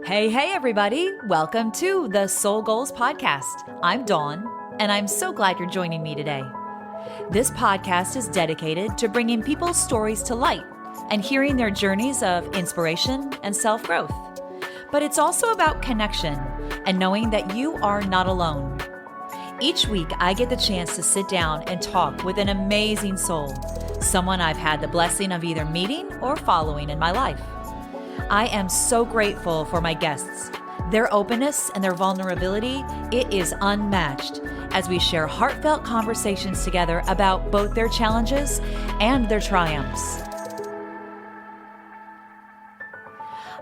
Hey, everybody. Welcome to the Soul Goals Podcast. I'm Dawn, and I'm so glad you're joining me today. This podcast is dedicated to bringing people's stories to light and hearing their journeys of inspiration and self-growth. But it's also about connection and knowing that you are not alone. Each week, I get the chance to sit down and talk with an amazing soul, someone I've had the blessing of either meeting or following in my life. I am so grateful for my guests. Their openness and their vulnerability, it is unmatched as we share heartfelt conversations together about both their challenges and their triumphs.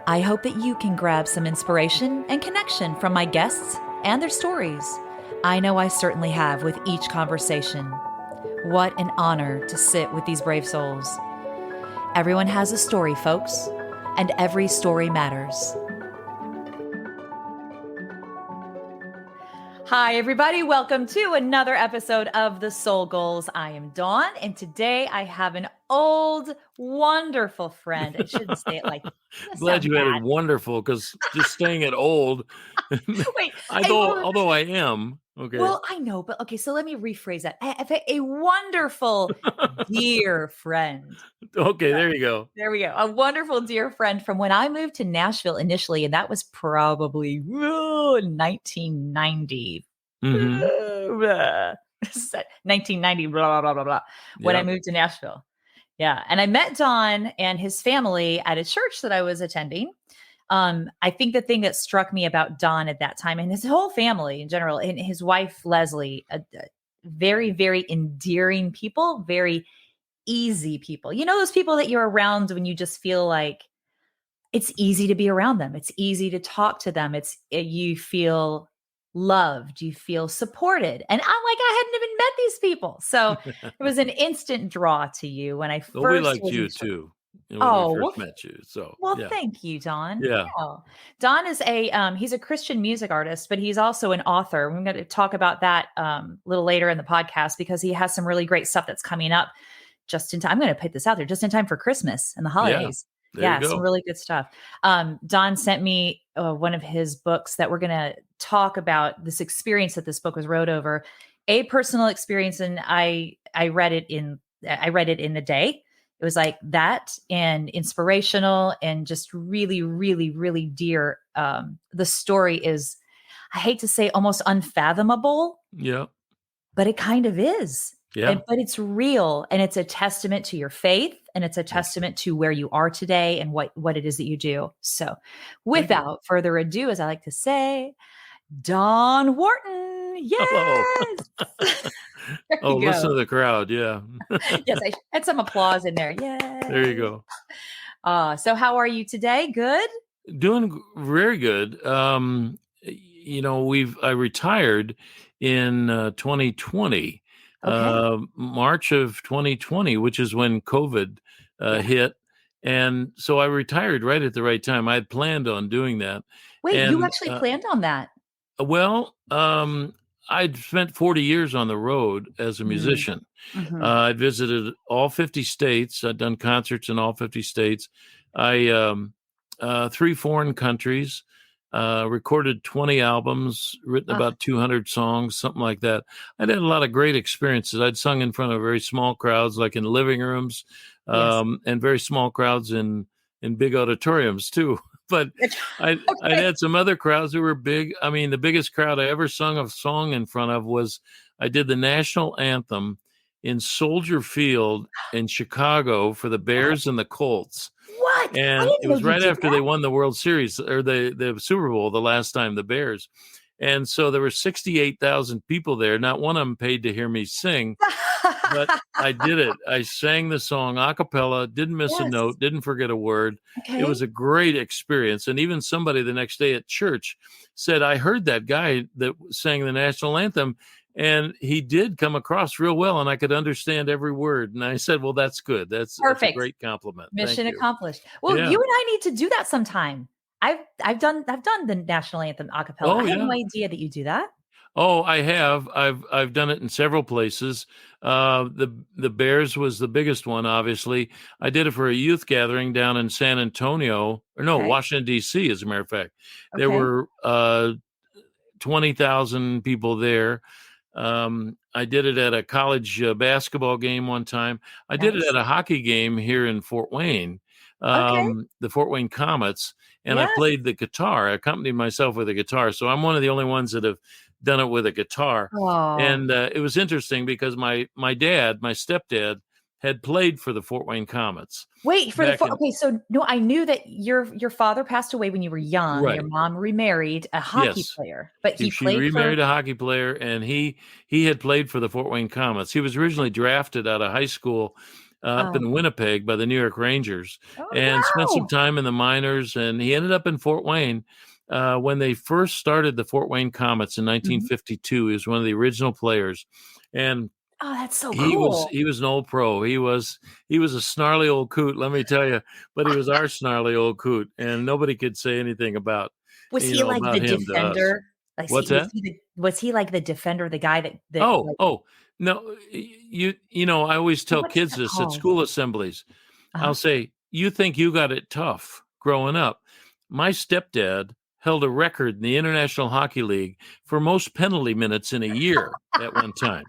I hope that you can grab some inspiration and connection from my guests and their stories. I know I certainly have with each conversation. What an honor to sit with these brave souls. Everyone has a story, folks. And every story matters. Hi, everybody. Welcome to another episode of The Soul Goals. I am Dawn, and today I have an old, wonderful friend. I shouldn't say it like Glad you added wonderful, because just staying at old. Wait, although I am. Okay. Well, I know, but okay, so let me rephrase that. I have a wonderful, dear friend. Okay, there you go. There we go. A wonderful, dear friend from when I moved to Nashville initially, and that was probably 1990. Mm-hmm. 1990, blah, blah, blah, blah, when I moved to Nashville. Yeah. And I met Don and his family at a church that I was attending. I think the thing that struck me about Don at that time and his whole family in general, and his wife, Leslie, very, very endearing people, very easy people. You know, those people that you're around when you just feel like it's easy to be around them. It's easy to talk to them. You feel loved, you feel supported. And I'm like, I hadn't even met these people. So it was an instant draw to you when I first we liked you too. When we first met you. So thank you, Don. Yeah. Don is he's a Christian music artist, but he's also an author. We're going to talk about that a little later in the podcast because he has some really great stuff that's coming up just in time. I'm going to put this out there just in time for Christmas and the holidays. Yeah, some really good stuff. Don sent me one of his books that we're going to talk about this experience that this book was wrote over, a personal experience. And I read it in the day. It was like that and inspirational and just really, really, really dear. The story is, I hate to say almost unfathomable. Yeah. But it kind of is. Yeah. But it's real. And it's a testament to your faith. And it's a testament to where you are today and what it is that you do. So without further ado, as I like to say, Don Wharton. Yes. Listen to the crowd. Yeah. Yes, I had some applause in there. Yeah. There you go. So how are you today? Good? Doing very good. I retired in 2020. March of 2020, which is when COVID hit. And so I retired right at the right time. I had planned on doing that. Wait, you actually planned on that? Well, I'd spent 40 years on the road as a musician. Mm-hmm. I visited all 50 states. I'd done concerts in all 50 states. 3 foreign countries. Recorded 20 albums, written about 200 songs, something like that. I'd had a lot of great experiences. I'd sung in front of very small crowds, like in living rooms, and very small crowds in big auditoriums too. But I had some other crowds that were big. I mean, the biggest crowd I ever sung a song in front of was I did the national anthem in Soldier Field in Chicago for the Bears and the Colts. What? And it was right after they won the World Series or the Super Bowl the last time, the Bears. And so there were 68,000 people there. Not one of them paid to hear me sing, but I did it. I sang the song a cappella, didn't miss a note, didn't forget a word. Okay. It was a great experience. And even somebody the next day at church said, I heard that guy that sang the national anthem. And he did come across real well, and I could understand every word. And I said, well, that's good. That's perfect. That's a great compliment. Mission accomplished. Well, you and I need to do that sometime. I've done the national anthem a cappella. I had no idea that you do that. Oh, I have. I've done it in several places. The Bears was the biggest one, obviously. I did it for a youth gathering down in San Antonio, or no, Okay. Washington D.C. As a matter of fact, there Okay. were 20,000 people there. I did it at a college basketball game one time. I did it Nice. at a hockey game here in Fort Wayne, Okay. the Fort Wayne Comets, and I Yes. played the guitar. I accompanied myself with a guitar. So I'm one of the only ones that have done it with a guitar. Oh. And it was interesting because my dad, my stepdad, had played for the Fort Wayne Comets Wait for the back in okay, so no, I knew that your father passed away when you were young. Your right. mom remarried a hockey Yes. player, but he She played for remarried a hockey player, and he had played for the Fort Wayne Comets. He was originally drafted out of high school up oh, in Winnipeg by the New York Rangers, oh and spent some wow. time in the minors. And he ended up in Fort Wayne when they first started the Fort Wayne Comets in Mhm. 1952. He was one of the original players, and Oh, that's so cool. he was an old pro. He was a snarly old coot, let me tell you. But he was our snarly old coot, and nobody could say anything about Was he like about the him to us. defender? Like, What's was that? he like the defender, the guy that Oh, like oh, no, I always tell what's kids that this at called? school assemblies. I'll Uh-huh. say, "You think you got it tough growing up." My stepdad held a record in the International Hockey League for most penalty minutes in a year at one time.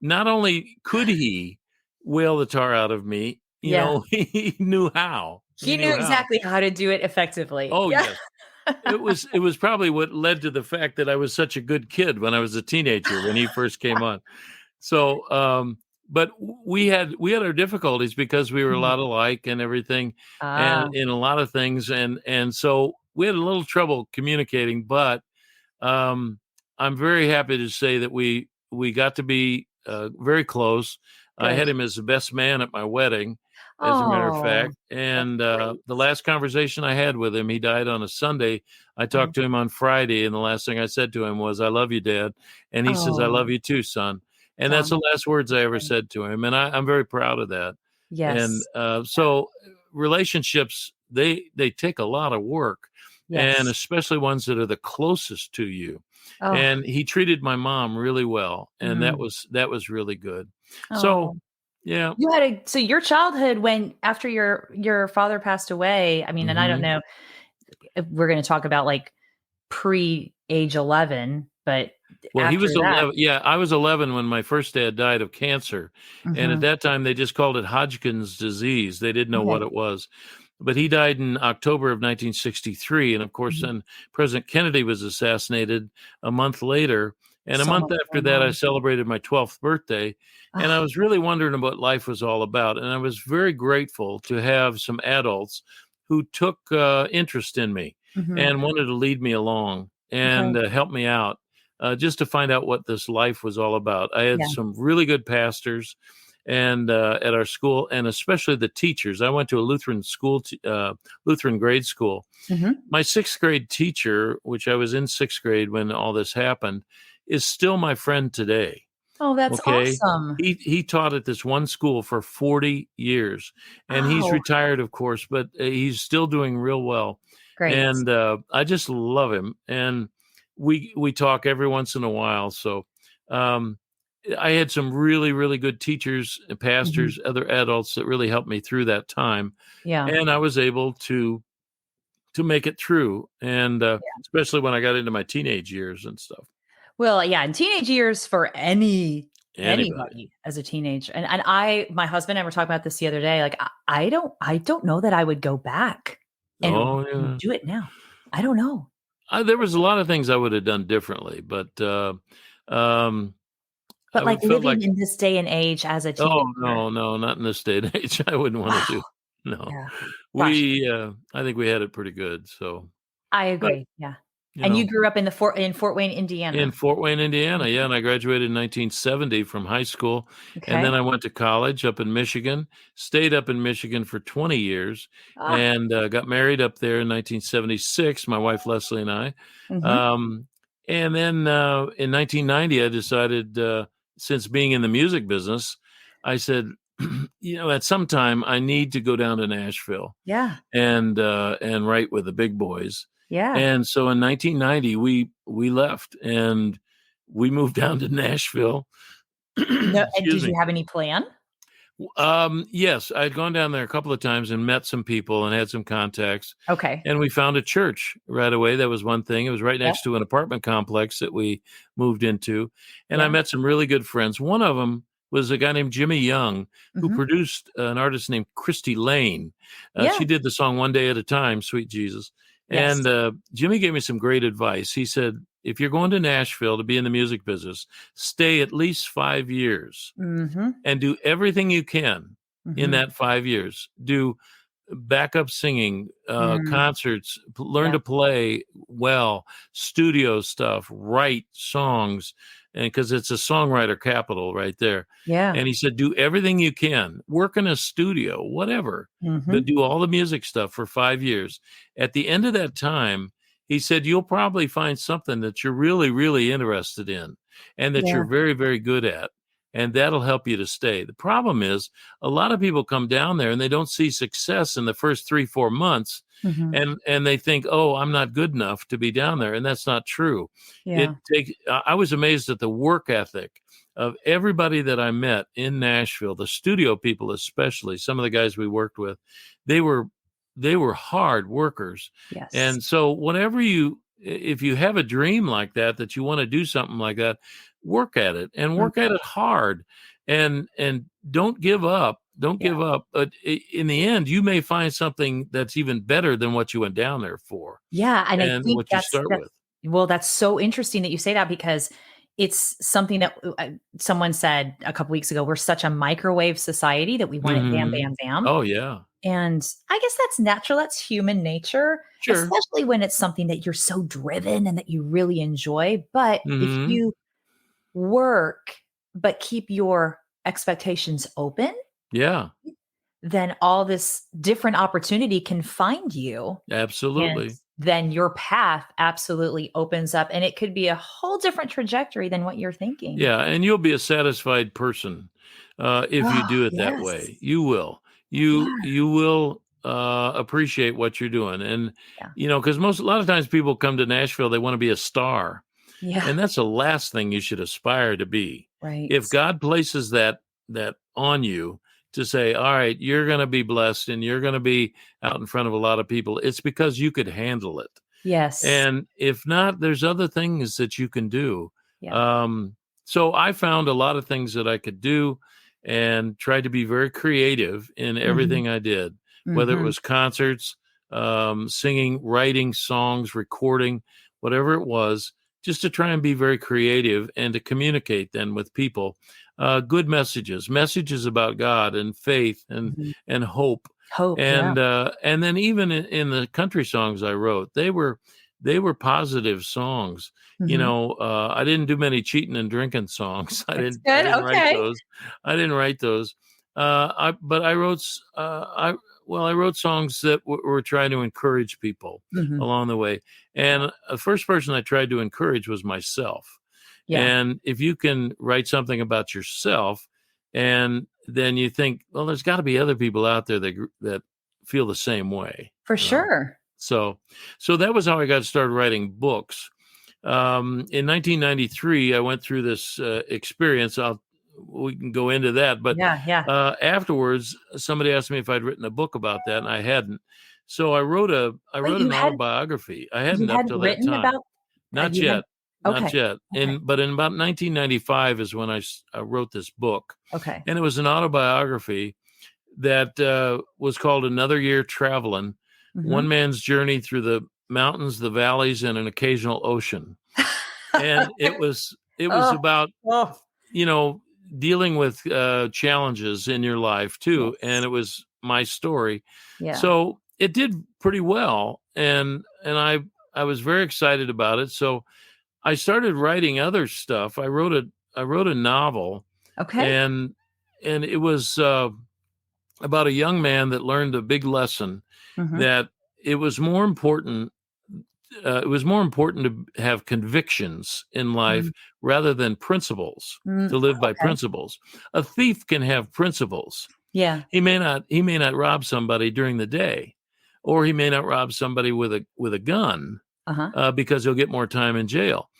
Not only could he wail the tar out of me, Yeah. he knew how. He He knew knew how. exactly how to do it effectively. Oh, Yeah. yes. It was probably what led to the fact that I was such a good kid when I was a teenager when he first came on. So, but we had our difficulties because we were a Mhm. lot alike and everything, and Ah, in a lot of things, and so we had a little trouble communicating. But I'm very happy to say that we got to be very close. I good. had him as the best man at my wedding, as a matter of Oh, fact. that's And great. the last conversation I had with him, he died on a Sunday. I Mhm. talked to him on Friday, and the last thing I said to him was, "I love you, Dad," and he says, "I Oh, love you too, son." And that's Don. the last words I ever said to him, and I'm very proud of that. And Yes. so relationships they take a lot of work, and Yes. especially ones that are the closest to you. Oh, And he treated my mom really well, and that mhm. was really good. So Oh. yeah. You had a so your childhood when after your father passed away, I mean, and I don't Hmm. know if we're gonna talk about, like, pre-age 11, but Well, he was after that 11. Yeah, I was 11 when my first dad died of cancer. And at mhm. that time, they just called it Hodgkin's disease. They didn't know Okay. what it was. But he died in October of 1963. And of course, Mhm. then President Kennedy was assassinated a month later. And a So month much after going that, I on. celebrated my 12th birthday. And I Ah, was really wondering what life was all about. And I was very grateful to have some adults who took interest in me mhm. and wanted to lead me along Okay. and help me out just to find out what this life was all about. I had Yeah. some really good pastors and at our school, and especially the teachers. I went to a Lutheran school, Lutheran grade school. Mhm. My sixth grade teacher, which I was in sixth grade when all this happened, is still my friend today. Oh, that's Okay. awesome. He taught at this one school for 40 years, and he's Oh, retired, of course, but he's still doing real well. great. And I just love him. And we talk every once in a while. So um, I had some really, really good teachers, Mhm. pastors, other adults that really helped me through that time. Yeah. And I was able to make it through. And especially when I got into my teenage years and stuff. Well, yeah, in teenage years for Anybody. anybody as a teenage and my husband and I were talking about this the other day, like, I don't know that I would go back and Oh, yeah. do it now. I don't know. There was a lot of things I would have done differently, but um, But, like, felt living like, in this day and age as a oh teenager. no, no, not in this day and age. I wouldn't want to do. No, Yeah. Gosh, I think we had it pretty good. So, I but agree, yeah. you And you know, grew up in Fort Wayne, in Indiana. Fort Wayne, Indiana, yeah, Mhm. and I graduated in 1970 from high school, and then Okay. I went to college up in Michigan. Stayed up in Michigan for 20 years, Ah, and got married up there in 1976. My wife Leslie and I. mhm. Um, and then in 1990, I decided, since being in the music business, I said, at some time I need to go down to Nashville Yeah, and write with the big boys. yeah. And so in 1990 we left, and we moved down to Nashville. No, and Excuse did you me. have any plan? Yes, I'd gone down there a couple of times and met some people and had some contacts. Okay. And we found a church right away. That was one thing. It was right Yeah. next to an apartment complex that we moved into. And I Yeah. met some really good friends. One of them was a guy named Jimmy Young, who Mhm. produced an artist named Christy Lane. Yeah. She did the song One Day at a Time, Sweet Jesus. Yes. And Jimmy gave me some great advice. He said, if you're going to Nashville to be in the music business, stay at least 5 years Mhm. and do everything you can in Mhm. that 5 years. Do backup singing, Mm. concerts, learn Yeah. to play well, studio stuff, write songs, and because it's a songwriter capital right there. Yeah. And he said, do everything you can, work in a studio, whatever, but Mhm. do all the music stuff for 5 years. At the end of that time, he said, you'll probably find something that you're really, really interested in and that Yeah. you're very, very good at. And that'll help you to stay. The problem is a lot of people come down there and they don't see success in the first 3-4 months. Mhm. And they think, oh, I'm not good enough to be down there. And that's not true. Yeah. I was amazed at the work ethic of everybody that I met in Nashville, the studio people, especially some of the guys we worked with. They were hard workers. Yes. And so if you have a dream like that you want to do something like that, work at it and Mm. work at it hard and don't give up. Don't Yeah. give up. But in the end, you may find something that's even better than what you went down there for Yeah, and I and think what you start that's with. well, that's so interesting that you say that because it's something that someone said a couple weeks ago. We're such a microwave society that we want it bam, Mhm. bam, bam. Oh, yeah. And I guess that's natural. That's human nature, Sure. especially when it's something that you're so driven and that you really enjoy. But if Mhm. you work, but keep your expectations open, Yeah, then all this different opportunity can find you. And absolutely. then your path absolutely opens up and it could be a whole different trajectory than what you're thinking. Yeah, and you'll be a satisfied person if you Oh, do it that yes. way. You will. Yeah. You will appreciate what you're doing, and Yeah. because a lot of times people come to Nashville, they want to be a star, Yeah. and that's the last thing you should aspire to be. Right. If God places that on you to say, "All right, you're going to be blessed, and you're going to be out in front of a lot of people," it's because you could handle it. Yes. And if not, there's other things that you can do. Yeah. So I found a lot of things that I could do and tried to be very creative in Mhm. everything I did, whether it Mhm. was concerts, singing, writing songs, recording, whatever it was, just to try and be very creative and to communicate then with people. Good messages about God and faith Mhm. and hope Hope. Yeah. and then even in the country songs I wrote, they were positive songs. Mhm. I didn't do many cheating and drinking songs. I That's didn't I good. didn't write Okay. those. I didn't write those. I wrote I wrote songs that were trying to encourage people Mhm. along the way. And the first person I tried to encourage was myself. Yeah. And if you can write something about yourself, and then you think, well, there's got to be other people out there that feel the same way. For You know? sure. So that was how I got started writing books. In 1993, I went through this experience. We can go into that, but Yeah. Yeah. afterwards, somebody asked me if I'd written a book about that, and I hadn't. So I Wait, wrote an autobiography. I you hadn't up hadn't till that written time. about Not you had yet. Not okay. yet. Okay. But in about 1995 is when I wrote this book. Okay. And it was an autobiography that was called Another Year Traveling, One Mhm. Man's Journey Through the Mountains, the Valleys, and an Occasional Ocean. And it was Oh. about, Oh. you know, dealing with challenges in your life too. And Yes. it was my story. Yeah. So it did pretty well. And I was very excited about it. So I started writing other stuff. I wrote a novel, Okay. and it was about a young man that learned a big lesson Mhm. that it was more important. It was more important to have convictions in life Mm. rather than principles. Mm. To live by Okay. principles. A thief can have principles. Yeah. He may not rob somebody during the day, or he may not rob somebody with a gun Uh-huh. because he'll get more time in jail.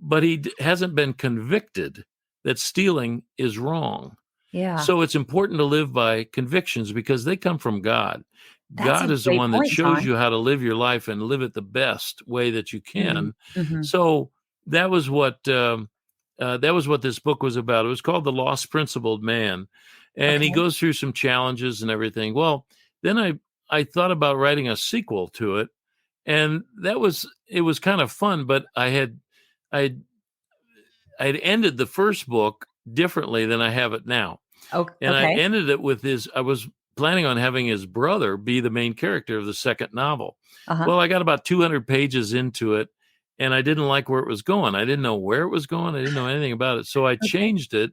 but he hasn't been convicted that stealing is wrong. Yeah. So it's important to live by convictions because they come from God. That's God a is the great one that point, shows Don. you how to live your life and live it the best way that you can. Mm-hmm. So that was what this book was about. It was called The Lost Principled Man, and he Okay. goes through some challenges and everything. Well, then I thought about writing a sequel to it, and it was kind of fun, but I'd ended the first book differently than I have it now. And I Okay. ended it with I was planning on having his brother be the main character of the second novel. Uh-huh. Well, I got about 200 pages into it and I didn't like where it was going. I didn't know where it was going. I didn't know anything about it. So I Okay. changed it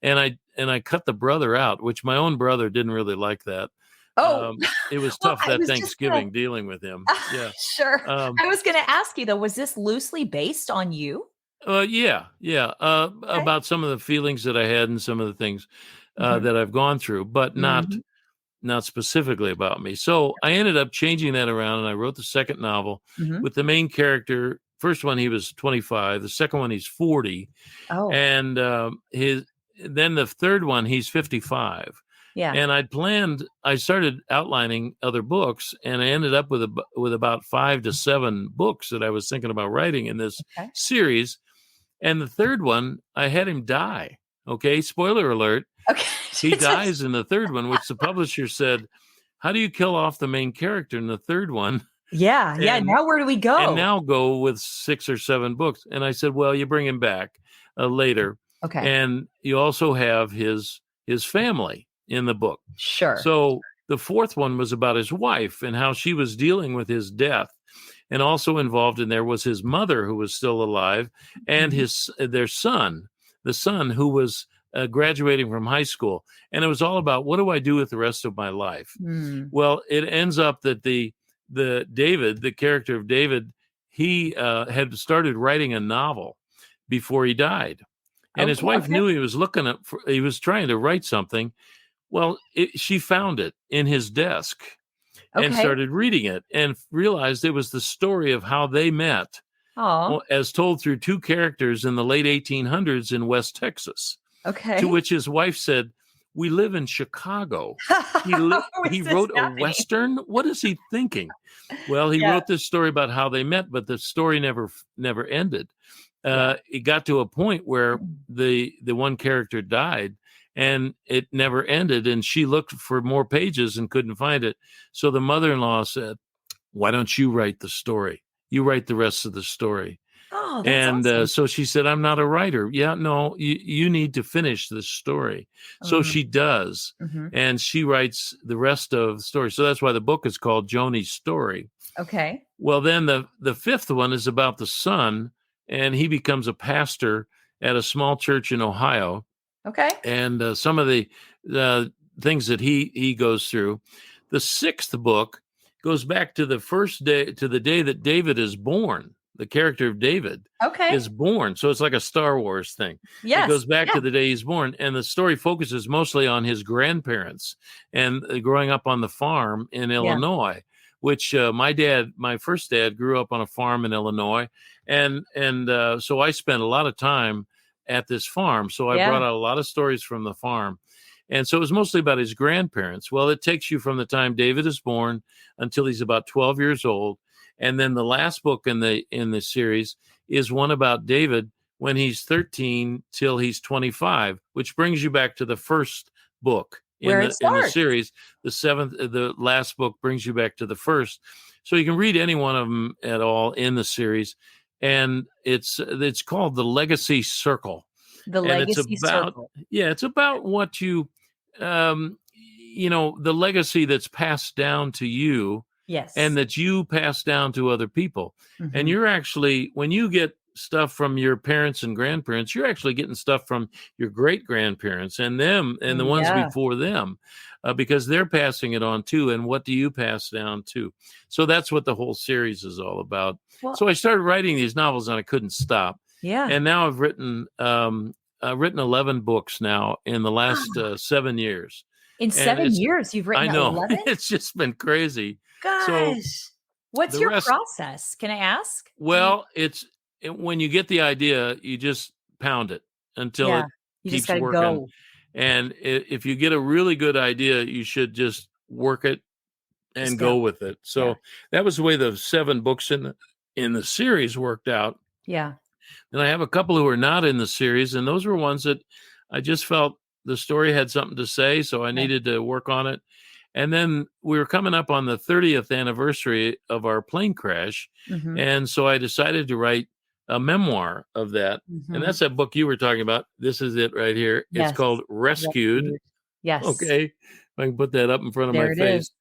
and I cut the brother out, which my own brother didn't really like that. Oh, It was well, tough I that was just gonna Thanksgiving dealing with him. Yeah. sure. Um, I was gonna ask you though, was this loosely based on you? yeah. Okay. About some of the feelings that I had and some of the things Mm-hmm. that I've gone through, but Mm-hmm. not specifically about me. So I ended up changing that around and I wrote the second novel Mm-hmm. with the main character. First one, he was 25. The second one, he's 40. Oh, And then the third one, he's 55. yeah. And I started outlining other books and I ended up with about 5 to 7 books that I was thinking about writing in this Okay. series. And the third one, I had him die. Okay. Spoiler alert. Okay. He dies in the third one, which the publisher said, how do you kill off the main character in the third one Yeah. and Now where do we go? now go with 6 or 7 books? And I said, well, you bring him back later, Okay. and you also have his family in the book. Sure. So the fourth one was about his wife and how she was dealing with his death. And also involved in there was his mother, who was still alive, and their son, the son who was graduating from high school. And it was all about, what do I do with the rest of my life? Mm. Well, it ends up that the David, the character of David, he had started writing a novel before he died, and his wife Okay. knew he was he was trying to write something. Well, she found it in his desk and Okay. started reading it and realized it was the story of how they met, Oh. as told through 2 characters in the late 1800s in West Texas. Okay. To which his wife said, we live in Chicago. He How is he this wrote a happening? Western. What is he thinking? Well, he Yeah. wrote this story about how they met, but the story never ended. Yeah. It got to a point where the one character died, and it never ended. And she looked for more pages and couldn't find it. So the mother-in-law said, "Why don't you write the story? You write the rest of the story." Oh, that's And awesome. so she said, "I'm not a writer." Yeah, no, you need to finish this story. So she does, Mm-hmm. and she writes the rest of the story. So that's why the book is called Joni's Story. Okay. Well, then the fifth one is about the son, and he becomes a pastor at a small church in Ohio, Okay. and some of the things that he goes through. The sixth book goes back to the day that David is born. The character of David Okay. is born. So it's like a Star Wars thing. Yes. It goes back Yeah. to the day he's born, and the story focuses mostly on his grandparents and growing up on the farm in Illinois, which my first dad grew up on a farm in Illinois. And so I spent a lot of time at this farm. So I brought out a lot of stories from the farm. And so it was mostly about his grandparents. Well, it takes you from the time David is born until he's about 12 years old. And then the last book in the series is one about David when he's 13 till he's 25, which brings you back to the first book in the series. The last book brings you back to the first. So you can read any one of them at all in the series. And it's called The Legacy Circle. The Legacy Circle. Yeah, it's about what you the legacy that's passed down to you. Yes. And that you pass down to other people. Mm-hmm. And you're actually, when you get stuff from your parents and grandparents, you're actually getting stuff from your great grandparents and them and the ones before them, because they're passing it on too. And what do you pass down to? So that's what the whole series is all about. Well, so I started writing these novels and I couldn't stop. Yeah. And now I've written 11 books now in the last 7 years. In 7 years, you've written 11? It's just been crazy. Gosh. So what's your process? Can I ask? Well, it's when you get the idea, you just pound it until Yeah. it You just keeps got to working. go. And if you get a really good idea, you should just work it Just and go. go with it. Yeah. So that was the way the 7 books in the series worked out. Yeah. And I have a couple who are not in the series, and those were ones that I just felt the story had something to say, so I needed to work on it. And then we were coming up on the 30th anniversary of our plane crash, Mm-hmm. and so I decided to write a memoir of that. And Mm-hmm. that's that book you were talking about. This is it right here. It's Yes. called Rescued. Yes. Okay, if I can put that up in front of my There it is. face.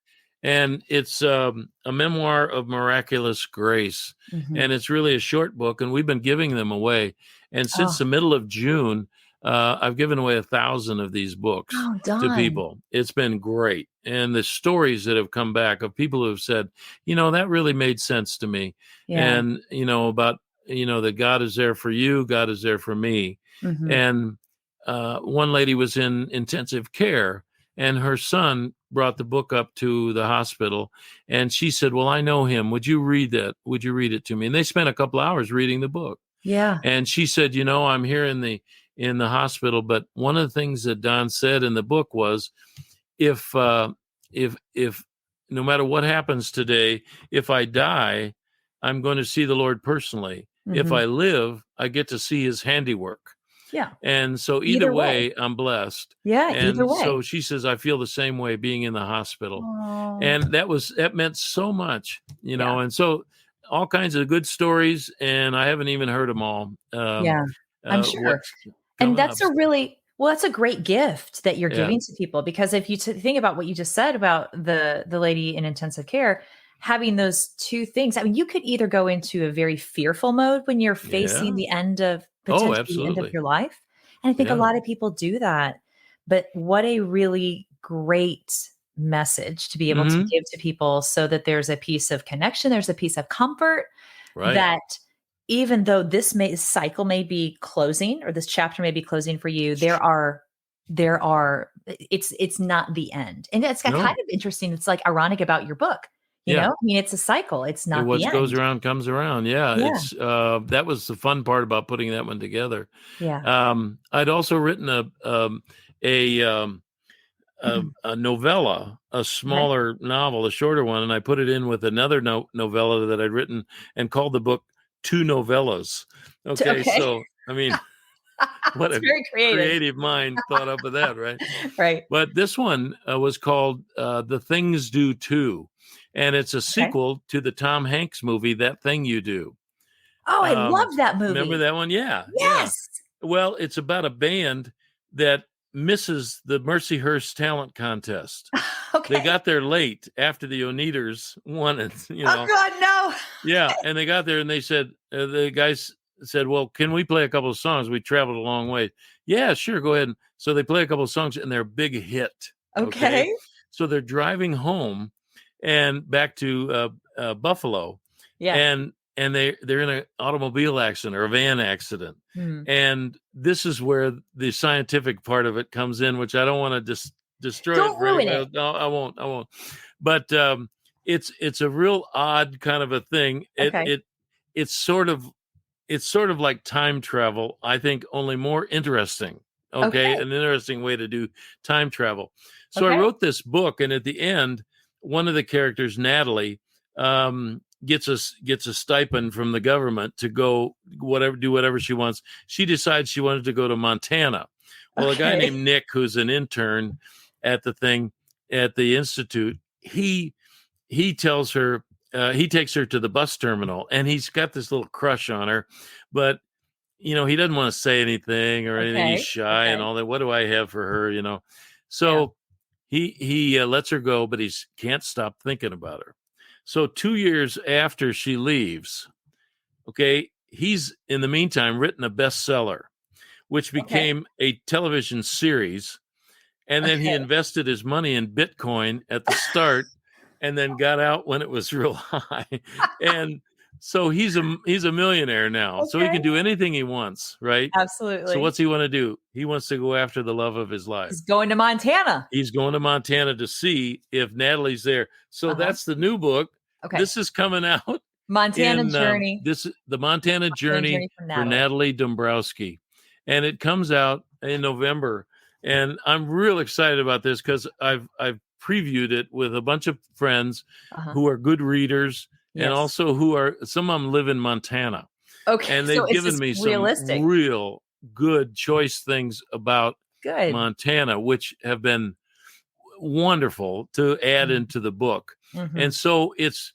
And it's a memoir of miraculous grace. Mm-hmm. And it's really a short book, and we've been giving them away. And since Oh, the middle of June, I've given away 1,000 of these books to Don. people. It's been great. And the stories that have come back of people who have said, that really made sense to me. Yeah. And, about, that God is there for you, God is there for me. Mm-hmm. And one lady was in intensive care, and her son brought the book up to the hospital, and she said, well, I know him. Would you read that? Would you read it to me? And they spent a couple hours reading the book. Yeah. And she said, I'm here in the hospital, but one of the things that Don said in the book was, if no matter what happens today, if I die, I'm going to see the Lord personally. Mm-hmm. If I live, I get to see his handiwork. Yeah. And so either way, I'm blessed. Yeah. And Either way. so she says, I feel the same way being in the hospital. Oh. And that meant so much, and so all kinds of good stories, and I haven't even heard them all. Yeah, I'm sure. And that's that's a great gift that you're giving to people, because if you think about what you just said about the lady in intensive care, having those two things, I mean, you could either go into a very fearful mode when you're facing the end of potentially the end of your life. And I think a lot of people do that, but what a really great message to be able to give to people, so that there's a piece of connection, there's a piece of comfort, that even though this cycle may be closing, or this chapter may be closing for you, it's not the end. And it's kind of interesting. It's like ironic about your book. You know, I mean, it's a cycle. It's not the end. What goes around comes around. Yeah. It's that was the fun part about putting that one together. Yeah. I'd also written a novella, a smaller novel, a shorter one, and I put it in with another novella that I'd written and called the book Two Novellas. Okay. So, I mean, what a very creative mind thought up of that, right? Right. But this one was called The Things Do Too, and it's a sequel to the Tom Hanks movie, That Thing You Do. Oh, I love that movie. Remember that one? Yeah. Yes. Yeah. Well, it's about a band that misses the Mercyhurst talent contest. They got there late after the Oneaters won it. Oh God, no. Yeah, and they got there and they said, the guys said, well, can we play a couple of songs? We traveled a long way. Yeah, sure, go ahead. So they play a couple of songs, and they're a big hit. Okay. So they're driving home and back to Buffalo. Yeah. And they're in an automobile accident or a van accident. And this is where the scientific part of it comes in, which I don't want to destroy. Don't ruin it. No, I won't. But it's a real odd kind of a thing. It's sort of like time travel, I think, only more interesting. Okay. An interesting way to do time travel. So I wrote this book, and at the end, one of the characters, Natalie, gets a stipend from the government to go do whatever she wants. She decides she wanted to go to Montana. Well, a guy named Nick, who's an intern at the institute, he tells her, he takes her to the bus terminal, and he's got this little crush on her, but he doesn't want to say anything or anything. He's shy and all that. What do I have for her? So he lets her go, but he can't stop thinking about her. So 2 years after she leaves, he's in the meantime written a bestseller, which became a television series. And then he invested his money in Bitcoin at the start and then got out when it was real high. And so he's a millionaire now. So he can do anything he wants, right? Absolutely. So what's he want to do? He wants to go after the love of his life. He's going to Montana. He's going to Montana to see if Natalie's there. So that's the new book. This is coming out Montana in Journey. the Montana Montana Journey Journey from for Natalie. Natalie Dombrowski, and it comes out in November. And I'm real excited about this because I've previewed it with a bunch of friends who are good readers, and Yes. also some of them live in Montana, Okay, and so they've it's given just me some realistic. real good choice things about Good. Montana, which have been wonderful to add into the book. And so it's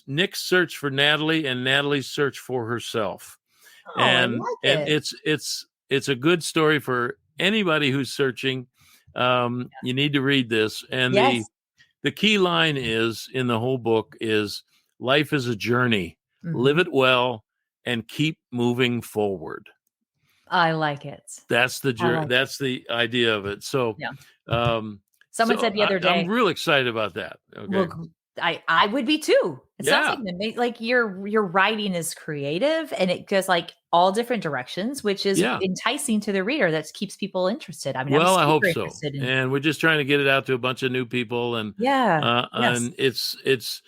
Nick's search for Natalie and Natalie's search for herself. Oh, I And like it. it's a good story for anybody who's searching. You need to read this. And Yes. the key line is in the whole book is life is a journey. Live it well and keep moving forward. I like it. That's the I like it. that's the idea of it. So, Yeah. um, Someone so said the other day, I'm real excited about that. Okay. well, I would be too. It sounds Yeah. like your writing is creative and it goes like all different directions, which is Yeah. enticing to the reader. That keeps people interested. I mean, I'm Well, I hope super so. interested in. And we're just trying to get it out to a bunch of new people, and Yeah. Yes. and it's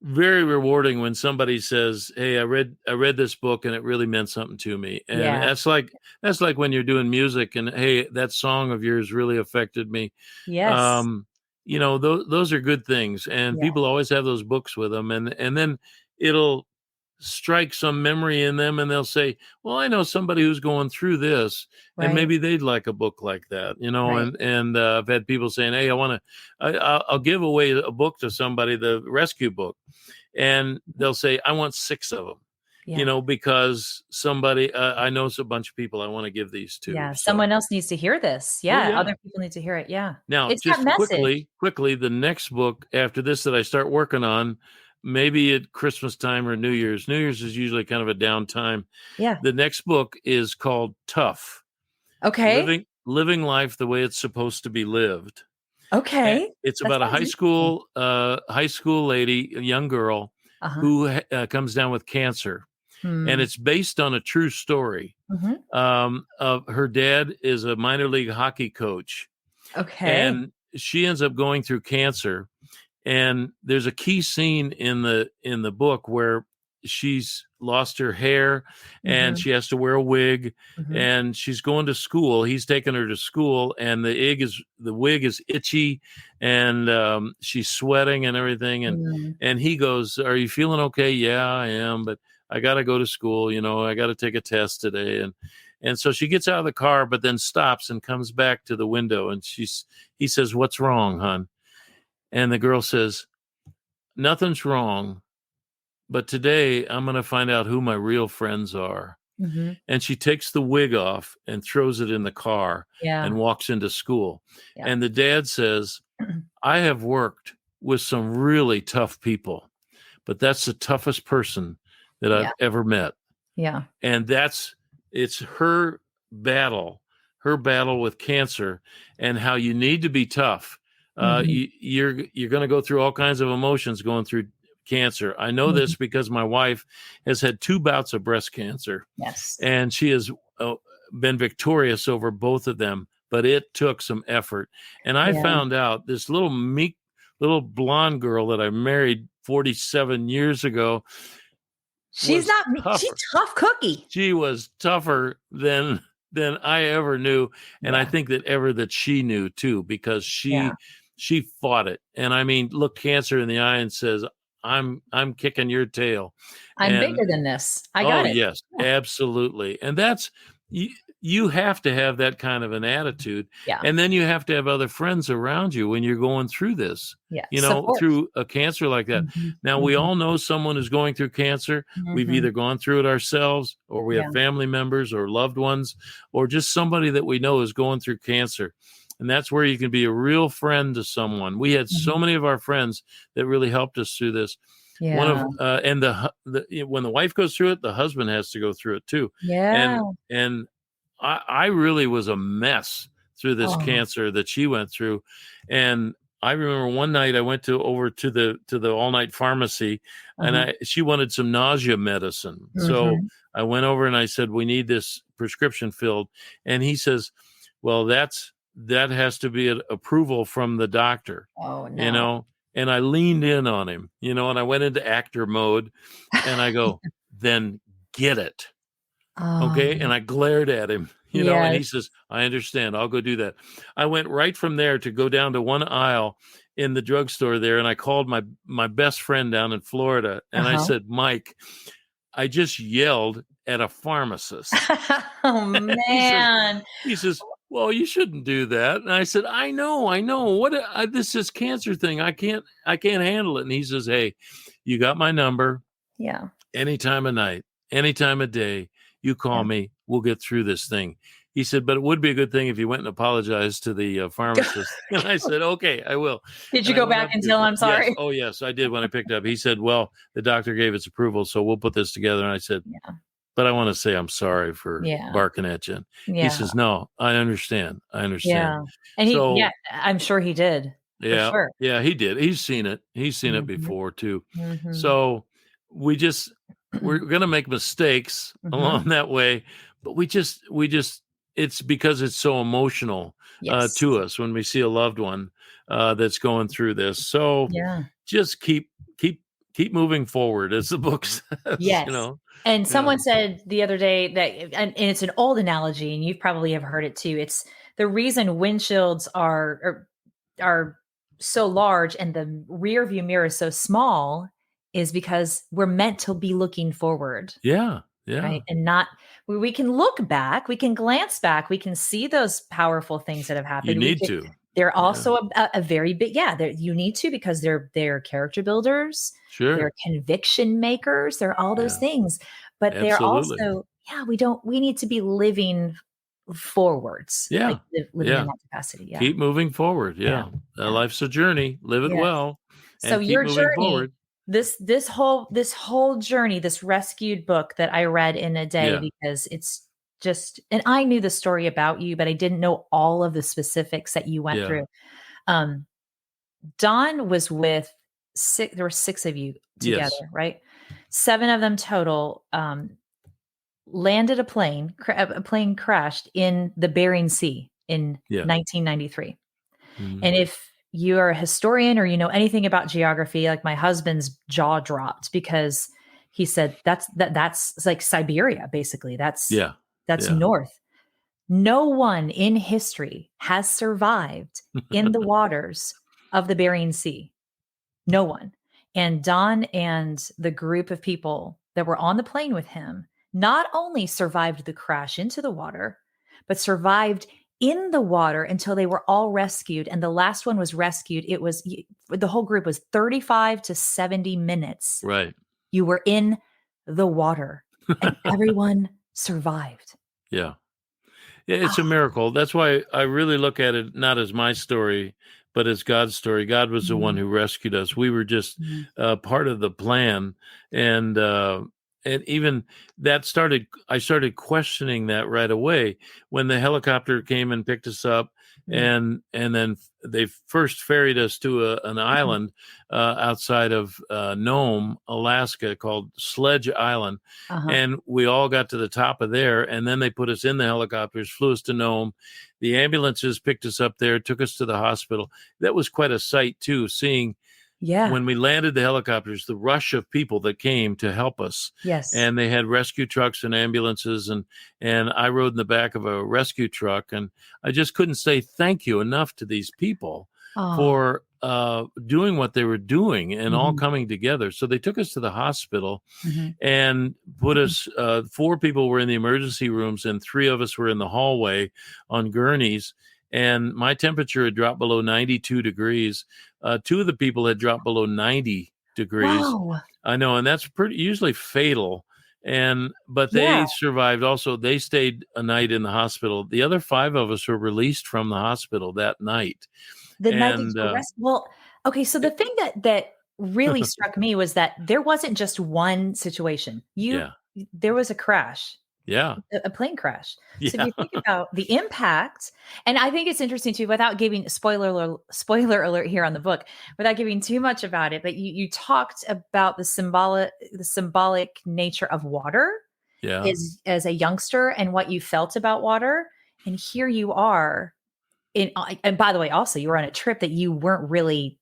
very rewarding when somebody says, "Hey, I read this book and it really meant something to me." And Yeah. that's like when you're doing music and, "Hey, that song of yours really affected me." Yes. Those are good things, and Yeah. people always have those books with them, and then it'll strike some memory in them, and they'll say, "Well, I know somebody who's going through this, and Right. maybe they'd like a book like that." Right. And I've had people saying, "Hey, I'll give away a book to somebody, the rescue book," and they'll say, "I want 6 of them." Yeah. Because somebody, I know a bunch of people I want to give these to. Yeah. So, Someone else needs to hear this. oh Yeah. yeah. Other people need to hear it. Yeah. Now, It's that just message. quickly, the next book after this that I start working on, maybe at Christmas time or New Year's. New Year's is usually kind of a down time. Yeah. The next book is called Tough. Okay. Living life the way it's supposed to be lived. Okay. It's That about a sounds interesting. high school lady, a young girl who comes down with cancer, and it's based on a true story. Of her dad is a minor league hockey coach, Okay. and she ends up going through cancer. And there's a key scene in the book where she's lost her hair and she has to wear a wig, and she's going to school. He's taking her to school, and the wig is itchy, and she's sweating and everything. And he goes, "Are you feeling okay?" "Yeah, I am, but I got to go to school. I got to take a test today." And so she gets out of the car, but then stops and comes back to the window, and he says, "What's wrong, hon?" And the girl says, "Nothing's wrong, but today I'm going to find out who my real friends are." And she takes the wig off and throws it in the car Yeah. and walks into school. Yeah. And the dad says, "I have worked with some really tough people, but that's the toughest person that I've ever met." Yeah. And it's her battle with cancer, and how you need to be tough. You're going to go through all kinds of emotions going through cancer. I know this because my wife has had 2 bouts of breast cancer. Yes. And she has been victorious over both of them, but it took some effort. And I found out this little meek little blonde girl that I married 47 years ago, she's not me. She's tough cookie. She was tougher than I ever knew, and I think that she knew too, because she fought it. And I mean, look cancer in the eye and says, I'm kicking your tail. I'm bigger than this. I got it. Yes, absolutely. And that's you have to have that kind of an attitude. Yeah. And then you have to have other friends around you when you're going through this. Yeah. Through a cancer like that. Now, we all know someone who's going through cancer. We've either gone through it ourselves, or we have family members or loved ones, or just somebody that we know is going through cancer. And that's where you can be a real friend to someone. We had so many of our friends that really helped us through this. Yeah. One of and when the wife goes through it, the husband has to go through it too. Yeah. And I really was a mess through this cancer that she went through. And I remember one night I went over to the all night pharmacy, and she wanted some nausea medicine. So I went over and I said, "We need this prescription filled." And he says, "Well, that has to be an approval from the doctor." Oh, no. And I leaned in on him, and I went into actor mode, and I go, then get it. Okay. And I glared at him, and he yes. says, I understand. I'll go do that. I went right from there to go down to one aisle in the drugstore there. And I called my best friend down in Florida. And I Uh-huh. said, Mike, I just yelled at a pharmacist. Oh, he says, man. he says, well, you shouldn't do that. And I said, I know. This is cancer thing. I can't handle it. And he says, hey, you got my number. Yeah. Any time of night, any time of day, you call Yeah. me. We'll get through this thing. He said, but it would be a good thing if you went and apologized to the pharmacist. And I said, okay, I will. Did you And I go went back up and to tell him him. I'm Yes. sorry? Oh, yes, I did when I picked up. He said, well, the doctor gave its approval, so we'll put this together. And I said, Yeah. but I want to say I'm sorry for Yeah. barking at you. He Yeah. says, no, I understand. Yeah. And So, I'm sure he did. For yeah, sure. yeah, he did. He's seen it. He's seen it Mhm. before too. Mhm. So we're going to make mistakes along that way, but we just it's because it's so emotional Yes. to us when we see a loved one that's going through this. So Yeah. just keep moving forward, as the book says. Yes. And Yeah. someone said the other day that, and it's an old analogy, and you probably have heard it too. It's the reason windshields are so large and the rear view mirror is so small is because we're meant to be looking forward. Yeah. Yeah. Right. And not, we can look back, we can glance back, we can see those powerful things that have happened. You need to. They're also a very big, you need to, because they're character builders. Sure. They're conviction makers. They're all those things. But they're Absolutely. also, we need to be living forwards. Yeah. Like living in that capacity. Yeah. Keep moving forward. Yeah. Life's a journey. Live it well. And So keep your moving journey, forward. this whole journey, this rescued book that I read in a day, because it's just, and I knew the story about you, but I didn't know all of the specifics that you went through. Don was with there were 6 of you together, right? 7 of them total, landed a plane crashed in the Bering Sea in 1993. Mm-hmm. And if you are a historian or you know anything about geography, like my husband's jaw dropped, because he said that's like Siberia, basically. That's north. No one in history has survived in the waters of the Bering Sea. No one. And Don and the group of people that were on the plane with him not only survived the crash into the water, but survived in the water until they were all rescued. And the last one was rescued. The whole group was 35 to 70 minutes. Right. You were in the water and everyone survived. Yeah. It's a miracle. That's why I really look at it not as my story, but as God's story. God was the one who rescued us. We were just part of the plan. And even that I started questioning that right away when the helicopter came and picked us up. And then they first ferried us to an island outside of Nome, Alaska, called Sledge Island. And we all got to the top of there. And then they put us in the helicopters, flew us to Nome. The ambulances picked us up there, took us to the hospital. That was quite a sight, too, seeing when we landed the helicopters, the rush of people that came to help us. Yes. And they had rescue trucks and ambulances. And I rode in the back of a rescue truck. And I just couldn't say thank you enough to these people for doing what they were doing and all coming together. So they took us to the hospital and put us, 4 people were in the emergency rooms and 3 of us were in the hallway on gurneys. And my temperature had dropped below 92 degrees. 2 of the people had dropped below 90 degrees. Wow. I know. And that's usually fatal. But they survived also. They stayed a night in the hospital. The other 5 of us were released from the hospisptal that night. The night that you were rescued. Well, okay. So the thing that really struck me was that there wasn't just one situation. There was a crash. Yeah. A plane crash. So if you think about the impact, and I think it's interesting too, without giving spoiler alert here on the book, without giving too much about it, but you talked about the symbolic nature of water as a youngster and what you felt about water. And here you are and by the way, also you were on a trip that you weren't really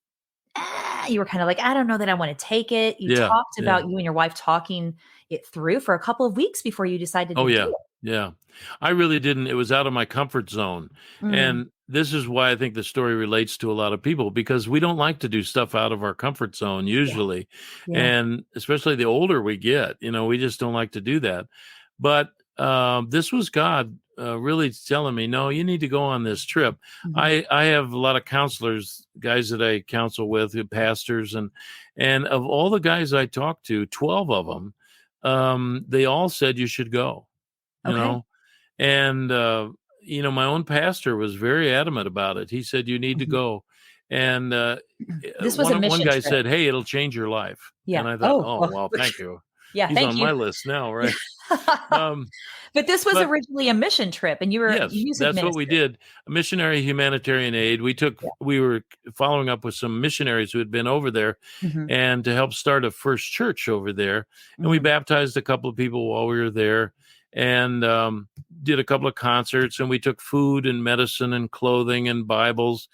you were kind of like, I don't know that I want to take it. You Yeah. talked Yeah. about you and your wife talking it through for a couple of weeks before you decided Oh, to do yeah. it. Yeah. I really didn't. It was out of my comfort zone. Mm, And this is why I think the story relates to a lot of people, because we don't like to do stuff out of our comfort zone yeah. usually. Yeah. And especially the older we get, we just don't like to do that. But this was God really telling me, no, you need to go on this trip. Mhm. I have a lot of counselors, guys that I counsel with, pastors, and of all the guys I talked to, 12 of them, they all said you should go, you Okay. know, and my own pastor was very adamant about it. He said you need to Mhm. go, and This was a one mission guy trip. said, "Hey, it'll change your life," Yeah. and I thought, Oh, "Oh, well, well, thank you." yeah. He's Thank on you. my list now, right? Um, But this was but originally a mission trip, and you were Yes, music that's what we ministry. did. Missionary humanitarian aid. Yeah. We were following up with some missionaries who had been over there Mhm. and to help start a first church over there. And we Mhm. baptized a couple of people while we were there and did a couple of concerts. And we took food and medicine and clothing and Bibles.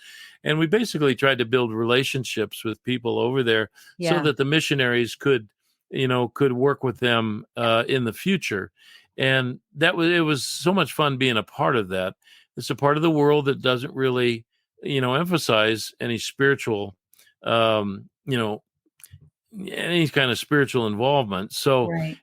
And we basically tried to build relationships with people over there so Yeah. that the missionaries could work with them in the future. And it was so much fun being a part of that. It's a part of the world that doesn't really emphasize any spiritual um you know any kind of spiritual involvement. So Right.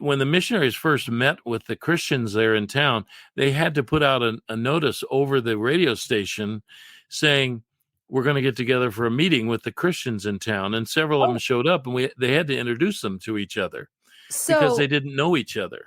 when the missionaries first met with the Christians there in town, they had to put out a notice over the radio station saying, we're going to get together for a meeting with the Christians in town. And several of them Oh, showed up, and they had to introduce them to each other because they so didn't know each other.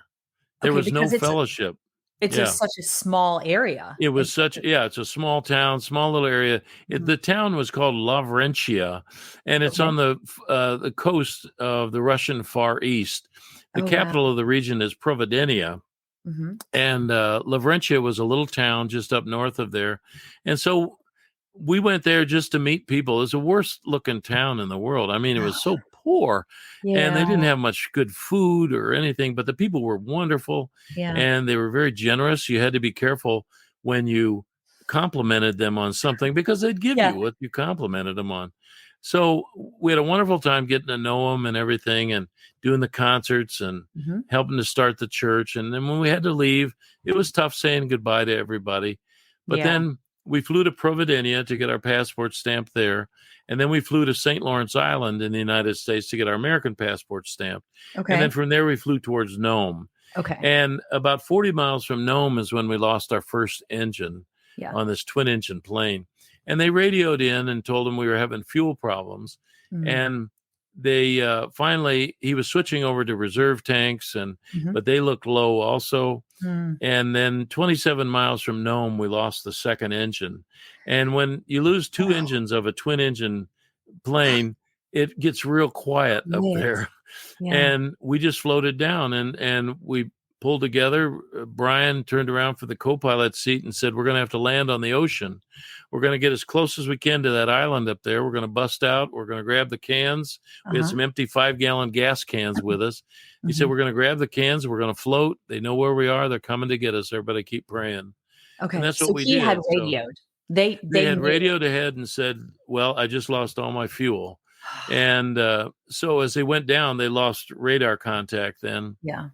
There okay, was no because fellowship. it's Yeah. such a small area. It was it's a small town, small little area. Mhm. The town was called Lavrentia, and it's Okay. on the coast of the Russian Far East. The Oh, wow. capital of the region is Providenia, Mhm. and Lavrentia was a little town just up north of there. And so we went there just to meet people. It was the worst looking town in the world. I mean, it was so poor and Yeah. they didn't have much good food or anything, but the people were wonderful Yeah. and they were very generous. You had to be careful when you complimented them on something because they'd give Yeah. you what you complimented them on. So we had a wonderful time getting to know them and everything and doing the concerts and Mhm. helping to start the church. And then when we had to leave, it was tough saying goodbye to everybody. But Yeah. then we flew to Providencia to get our passport stamped there. And then we flew to St. Lawrence Island in the United States to get our American passport stamped. And then Okay. from there, we flew towards Nome. Okay. And about 40 miles from Nome is when we lost our first engine Yeah. on this twin engine plane. And they radioed in and told them we were having fuel problems. Mm. And they finally, he was switching over to reserve tanks, Mhm. but they looked low also. Mm. And then 27 miles from Nome, we lost the second engine. And when you lose two Wow. engines of a twin engine plane, it gets real quiet up Quiet. there. Yeah. And we just floated down and we pulled together. Brian turned around for the co-pilot seat and said, we're going to have to land on the ocean. We're going to get as close as we can to that island up there. We're going to bust out. We're going to grab the cans. We had Uh-huh. some empty 5-gallon gas cans with us. He said, Mhm. we're going to grab the cans. We're going to float. They know where we are. They're coming to get us. Everybody keep praying. And Okay. that's what So we he had did. So radioed. They they they had knew. radioed ahead and said, well, I just lost all my fuel. And so as they went down, they lost radar contact then. Yeah.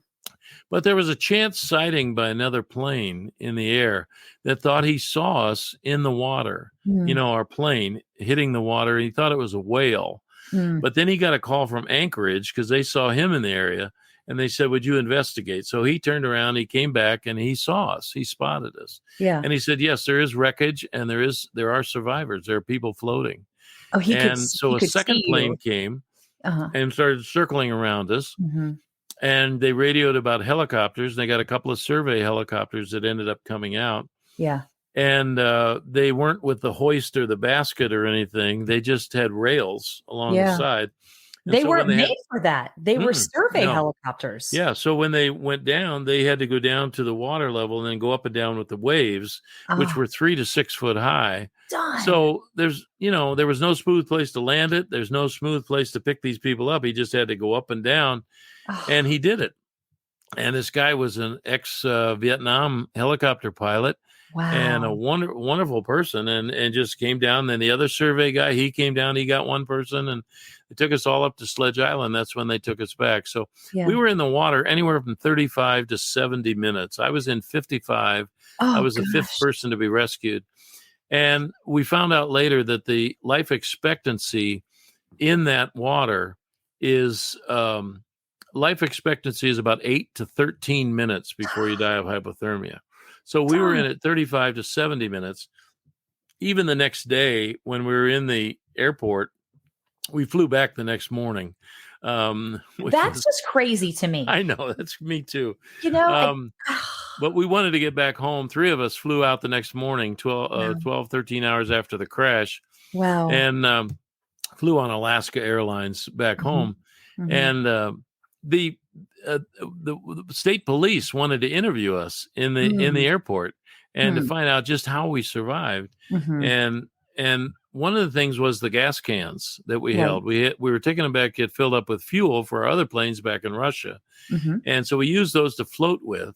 But there was a chance sighting by another plane in the air that thought he saw us in the water, Mm. our plane hitting the water. He thought it was a whale. Mm. But then he got a call from Anchorage because they saw him in the area and they said, would you investigate? So he turned around, he came back and he saw us. He spotted us. Yeah. And he said, yes, there is wreckage and there are survivors. There are people floating. Oh, And so he a could second see plane you. came Uh-huh. and started circling around us. Mhm. And they radioed about helicopters. They got a couple of survey helicopters that ended up coming out. Yeah. And they weren't with the hoist or the basket or anything. They just had rails along the Yeah. side. And They so when weren't they had, made for that. They were survey no. helicopters. Yeah. So when they went down, they had to go down to the water level and then go up and down with the waves, which Oh, were 3 to 6 foot high. done. So there was no smooth place to land it. There's no smooth place to pick these people up. He just had to go up and down, and Oh, he did it. And this guy was an ex Vietnam helicopter pilot, and a Wow. wonderful person, and just came down. Then the other survey guy, he came down, he got one person, and they took us all up to Sledge Island. That's when they took us back. So Yeah. we were in the water anywhere from 35 to 70 minutes. I was in 55. I Oh was the fifth gosh. person to be rescued. And we found out later that the life expectancy in that water is life expectancy is about 8 to 13 minutes before you die of hypothermia. So we were Darn in it. at 35 to 70 minutes. Even the next day, when we were in the airport, we flew back the next morning, which That's was, just crazy to me. I know, that's me too. You know, Um, but we wanted to get back home. Three of us flew out the next morning, wow. 12, 13 hours after the crash, Wow. and flew on Alaska Airlines back Mhm. home. Mhm. And the, the state police wanted to interview us in the Mm. airport and to Hmm. find out just how we survived. Mhm. And one of the things was the gas cans that we Right. held. We were taking them back, get filled up with fuel for our other planes back in Russia, Mhm. and so we used those to float with.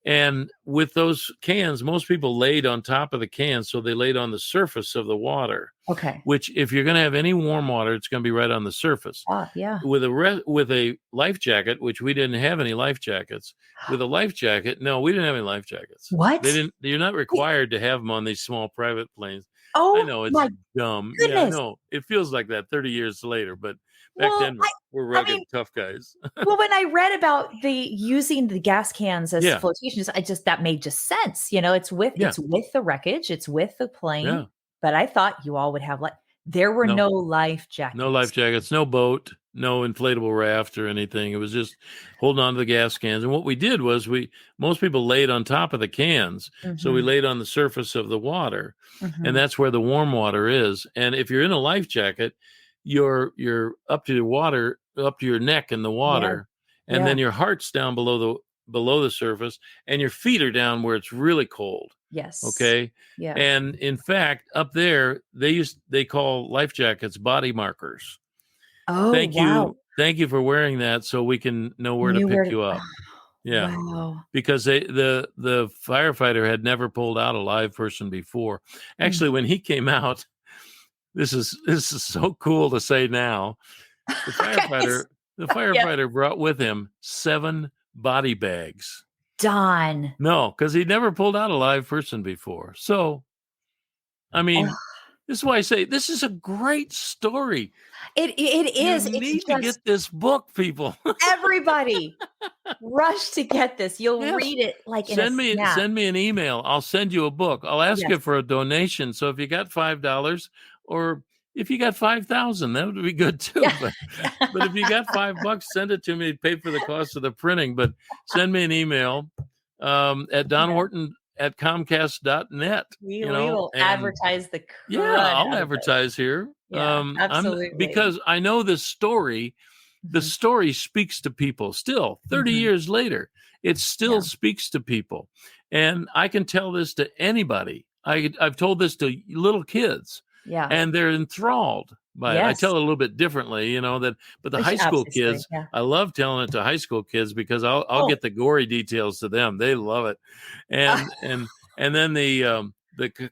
And with those cans, most people laid on top of the cans, so they laid on the surface of the water. Okay. Which, if you're going to have any warm water, it's going to be right on the surface. Yeah. With a life jacket, which we didn't have any life jackets. With a life jacket, no, we didn't have any life jackets. They What? didn't. You're not Wait. required to have them on these small private planes. I Oh know it's my dumb. Yeah, I goodness. know it feels like that 30 years later, but back Well, then we're I mean, rugged, tough guys. well, when I read about the using the gas cans as Yeah, flotation, that made just sense. yeah, It's with the wreckage, it's with the plane. yeah. But I thought you all would have there were No. no life No life jackets. jackets, no boat, no inflatable raft or anything. It was just holding on to the gas cans. And what we did was most people laid on top of the cans. So we Mhm. laid on the surface of the water. And Mhm. that's where the warm water is. And if you're in a life jacket, you're up to the water, up to your neck in the Yeah. water. And Yeah. then your heart's down below the surface, and your feet are down where it's really cold. Yes. Okay. Yeah. And in fact, up there, they call life jackets body markers. Oh, Thank wow. you. Thank you for wearing that so we can know where to Knew where pick to you up. Yeah. wow. Because the firefighter had never pulled out a live person before. Mm. Actually, when he came out, this is so cool to say now. The Okay. firefighter the Yeah. firefighter brought with him 7 body bags. Done. No, because he'd never pulled out a live person before. So, I Oh, mean, this is why I say this is a great story. it You is. It's need to just get this book, people. everybody rush to get this. You'll Yes. read it like in a Send me snap. send me an email. I'll send you a book. I'll ask Yes. you for a donation. So if you got $5 or if you got 5,000, that would be good too. Yeah. But if you got $5, send it to me, pay for the cost of the printing. But send me an email at Yeah. donwharton at comcast.net, We will and advertise the yeah, crud I'll out of this. advertise here. Yeah, I'm absolutely. because I know this story. The Mhm. story speaks to people still 30 Mhm. years later. It still Yeah. speaks to people. And I can tell this to anybody. I've told this to little kids, Yeah. and they're enthralled by it. I Yes. tell it a little bit differently, but the high school Obviously. kids, Yeah. I love telling it to high school kids because I'll Oh. get the gory details to them. They love it. And then the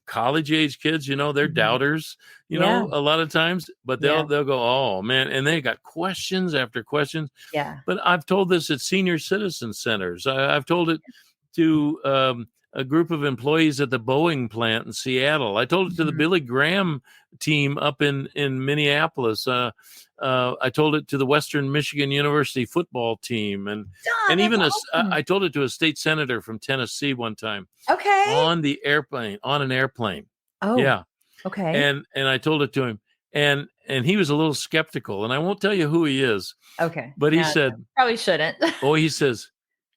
college age kids, they're Mhm. doubters, Yeah. a lot of times, but Yeah. they'll go, oh man, and they got questions after questions. Yeah. But I've told this at senior citizen centers. I've told it to a group of employees at the Boeing plant in Seattle. I told it to the Mhm. Billy Graham team up in Minneapolis. I told it to the Western Michigan University football team, and Duh, and that's even awesome. I told it to a state senator from Tennessee one time Okay. on an airplane. Oh, Yeah, okay. and I told it to him, and he was a little skeptical, and I won't tell you who he is, Okay. but he Yeah, said, probably shouldn't. "Oh, he says,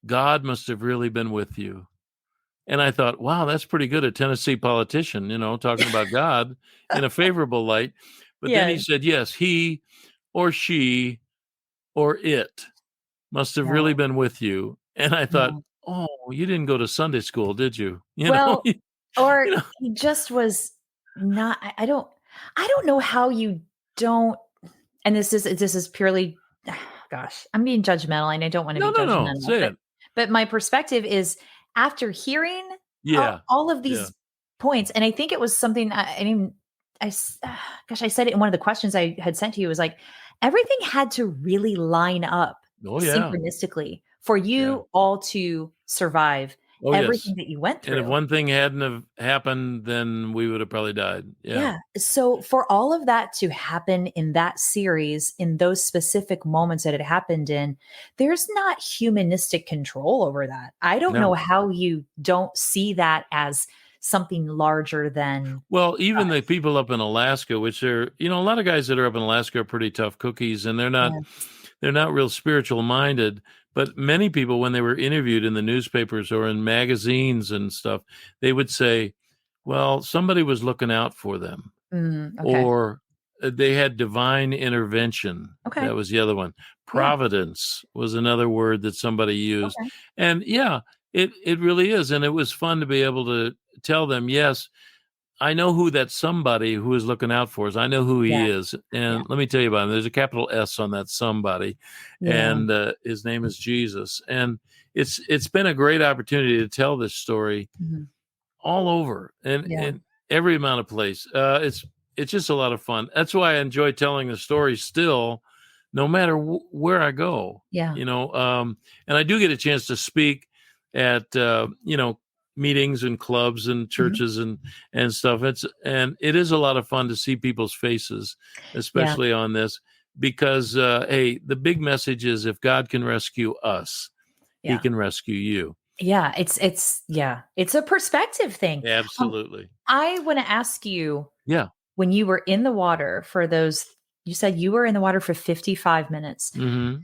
God must have really been with you." And I thought, wow, that's pretty good, a Tennessee politician, talking about God in a favorable light. But then he Yes. said, yes, he or she or it must have really No, been with you. And I thought, no. oh, you didn't go to Sunday school, did you? Well, or You know, he just was not I don't know how you don't and this is purely gosh, I'm being judgmental and I don't want to be no, judgmental, say but it. my perspective is after hearing Yeah. all of Yeah. these points, and I think it was something I mean, gosh, I said it in one of the questions I had sent to you. It was like everything had to really line up Oh, yeah. synchronistically for Yeah. you all to survive Oh, yes. everything that you went And if through. one thing hadn't have happened, then we would have probably died. Yeah. Yeah. So for all of that to happen in that series, in those specific moments that it happened in, there's not humanistic control over that. I don't know No. how you don't see that as something larger than Well, even the us. people up in Alaska, which are, a lot of guys that are up in Alaska are pretty tough cookies, and they're not real spiritual minded. But many people, when they were interviewed in the newspapers or in magazines and stuff, they would say, well, somebody was looking out for them, Okay. or they had divine intervention. Okay. That was the other one. Yeah. Providence was another word that somebody used. Okay. And yeah, it really is. And it was fun to be able to tell them, yes, I know who that somebody who is looking out for us. I know who Yeah. he is. Yeah. And let me tell you about him. There's a capital S on that somebody. Yeah. And his name is Jesus. And it's been a great opportunity to tell this story Mhm. all over and Yeah. in every amount of place. It's just a lot of fun. That's why I enjoy telling the story still, no matter where I go. Yeah. And I do get a chance to speak at meetings and clubs and Mhm. churches and stuff. It is a lot of fun to see people's faces, Yeah. especially on this, because hey, the big message is if God can rescue us, He Yeah. can rescue you. Yeah. It's a perspective thing. Absolutely. I want to ask you, Yeah. when you were in the water for those, you said you were in the water for 55 minutes. Hmm.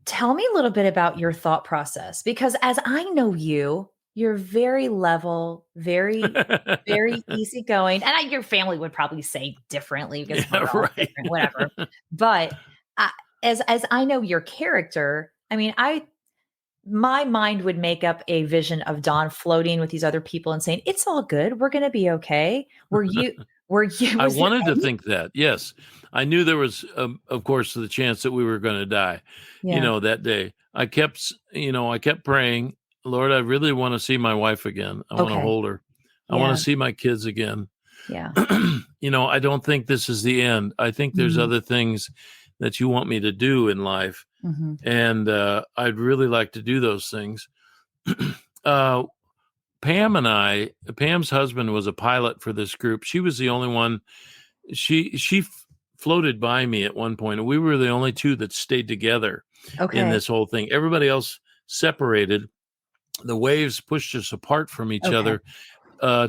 Tell me a little bit about your thought process, because as I know you, you're very level, very easygoing. And your family would probably say differently because Yeah, we're all right. different, whatever. But I, as I know your character, I mean, my mind would make up a vision of Don floating with these other people and saying, "It's all good. We're going to be okay." I Was there wanted to any? think that. Yes. I knew there was, of course, the chance that we were going to die, Yeah. that day. I kept praying, Lord, I really want to see my wife again. I want to Okay. hold her. I want Yeah. to see my kids again. Yeah. I don't think this is the end. I think there's Mhm. other things that you want me to do in life. Mhm. And I'd really like to do those things. uh, Pam's husband was a pilot for this group. She was the only one. She floated by me at one point, and we were the only two that stayed together in Okay. this whole thing. Everybody else separated. The waves pushed us apart from each Okay. other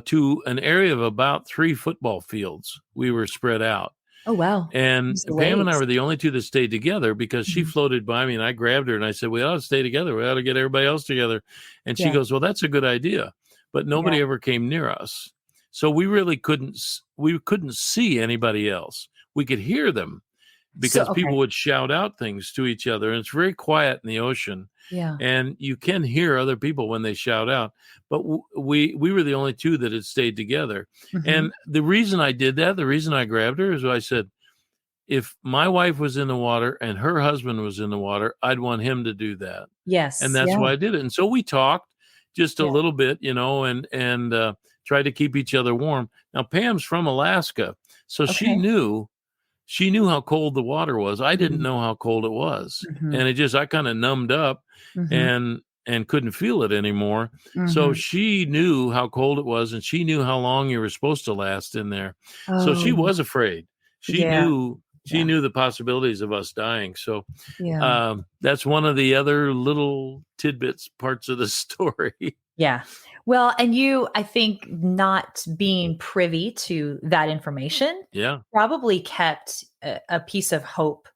to an area of about 3 football fields. We were spread out. Oh, wow. And Use the Pam and I waves. were the only two that stayed together because she Mhm. floated by me and I grabbed her and I said, we ought to stay together. We ought to get everybody else together. And she Yeah. goes, well, that's a good idea. But Yeah. nobody ever came near us. So we really couldn't see anybody else. We could hear them So, because okay. people would shout out things to each other. And it's very quiet in the ocean. Yeah. And you can hear other people when they shout out. But we were the only two that had stayed together. Mhm. And the reason I did that, the reason I grabbed her is I said, if my wife was in the water and her husband was in the water, I'd want him to do that. And Yes. that's Yeah. why I did it. And so we talked just a Yeah. little bit, and tried to keep each other warm. Now Pam's from Alaska, so she Okay. knew how cold the water was. I didn't Mhm. know how cold it was. Mhm. And I kind of numbed up Mhm. and couldn't feel it anymore. So Mhm. she knew how cold it was and she knew how long you were supposed to last in there. So she Oh, was afraid. She yeah. knew she Yeah. knew the possibilities of us dying. So Yeah. that's one of the other little tidbits parts of the story. Yeah. Well, and you, I think not being privy to that information Yeah. probably kept a piece of hope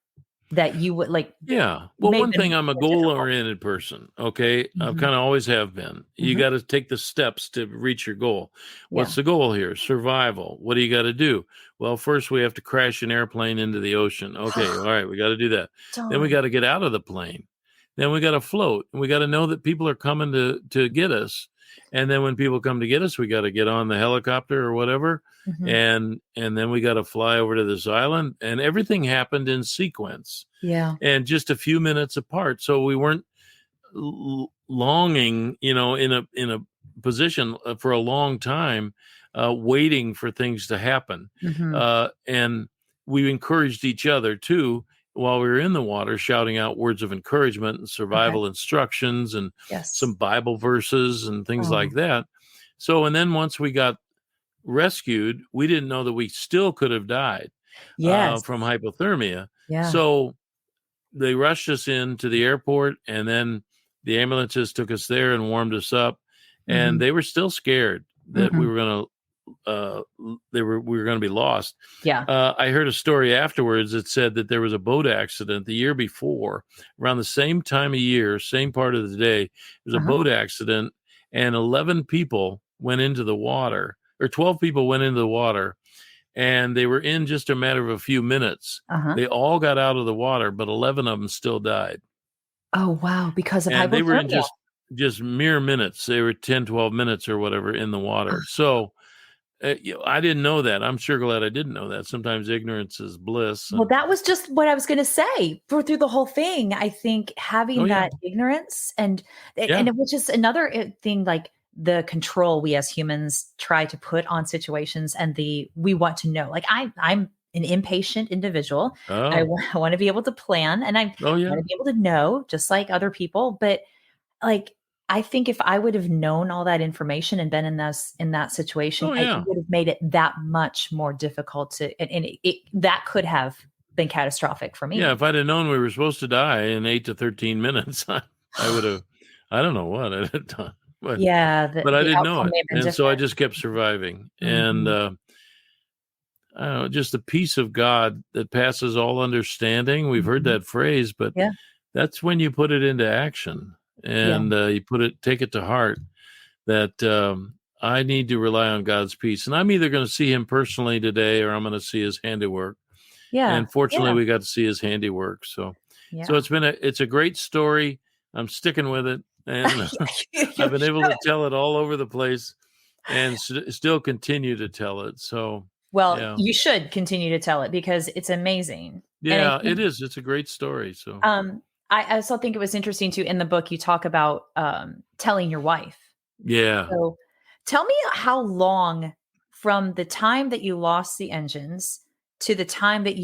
that you would like, Yeah. Well, made one them thing, I'm a more difficult. goal-oriented person, okay? I've Mhm. kind of always have been. You Mhm. got to take the steps to reach your goal. Yeah. What's the goal here? Survival. What do you got to do? Well, first we have to crash an airplane into the ocean. Okay, all right, we got to do that. Then we Darn. got to get out of the plane. Then we got to float, and we got to know that people are coming to get us. And then when people come to get us, we got to get on the helicopter or whatever, Mhm. and then we got to fly over to this island. And everything happened in sequence Yeah. and just a few minutes apart. So we weren't longing, in a position for a long time, waiting for things to happen. Mm-hmm. And we encouraged each other too while we were in the water, shouting out words of encouragement and Okay. survival instructions and Yes. some Bible verses and things Oh, like that. So, and then once we got rescued, we didn't know that we still could have died yes. from hypothermia. Yeah. So they rushed us into the airport, and then the ambulances took us there and warmed us up. Mm-hmm. And they were still scared that Mm-hmm. we were going to we were going to be lost. Yeah. I heard a story afterwards that said that there was a boat accident the year before, around the same time of year, same part of the day. There was a Uh-huh. boat accident, and 11 people went into the water, or 12 people went into the water, and they were in just a matter of a few minutes. Uh-huh. They all got out of the water, but 11 of them still died. Oh, wow. Because of And they were in hypothermia. just mere minutes. They were 10, 12 minutes or whatever in the water. So I didn't know that. I'm sure glad I didn't know that. Sometimes ignorance is bliss. Well, that was just what I was going to say through the whole thing. I think having Yeah. that ignorance and Yeah. it was just another thing, like the control we as humans try to put on situations, and we want to know. Like I'm an impatient individual. I Oh, want to be able to plan, and I oh yeah. want to be able to know, just like other people. But like, I think if I would have known all that information and been in that situation, Oh it yeah. would have made it that much more difficult to, and that could have been catastrophic for me. Yeah. If I'd have known we were supposed to die in 8 to 13 minutes, I would have, I don't know what I'd have done, Yeah, but I the didn't know outcome it. may have been And so I different. just kept surviving. And, Mhm. I don't know, just the peace of God that passes all understanding. We've heard Mhm. that phrase, but Yeah, that's when you put it into action yeah, and you take it to heart that I need to rely on God's peace. And I'm either going to see him personally today or I'm going to see his handiwork. yeah, And fortunately, yeah, we got to see his handiwork. So yeah. it's a great story. I'm sticking with it. And You I've been able should. to tell it all over the place and still continue to tell it. So, Well, yeah. you should continue to tell it because it's amazing. And I Yeah, it think is. It's a great story. So, um I also think it was interesting too, in the book you talk about telling your wife. yeah. So tell me how long from the time that you lost the engines to the time that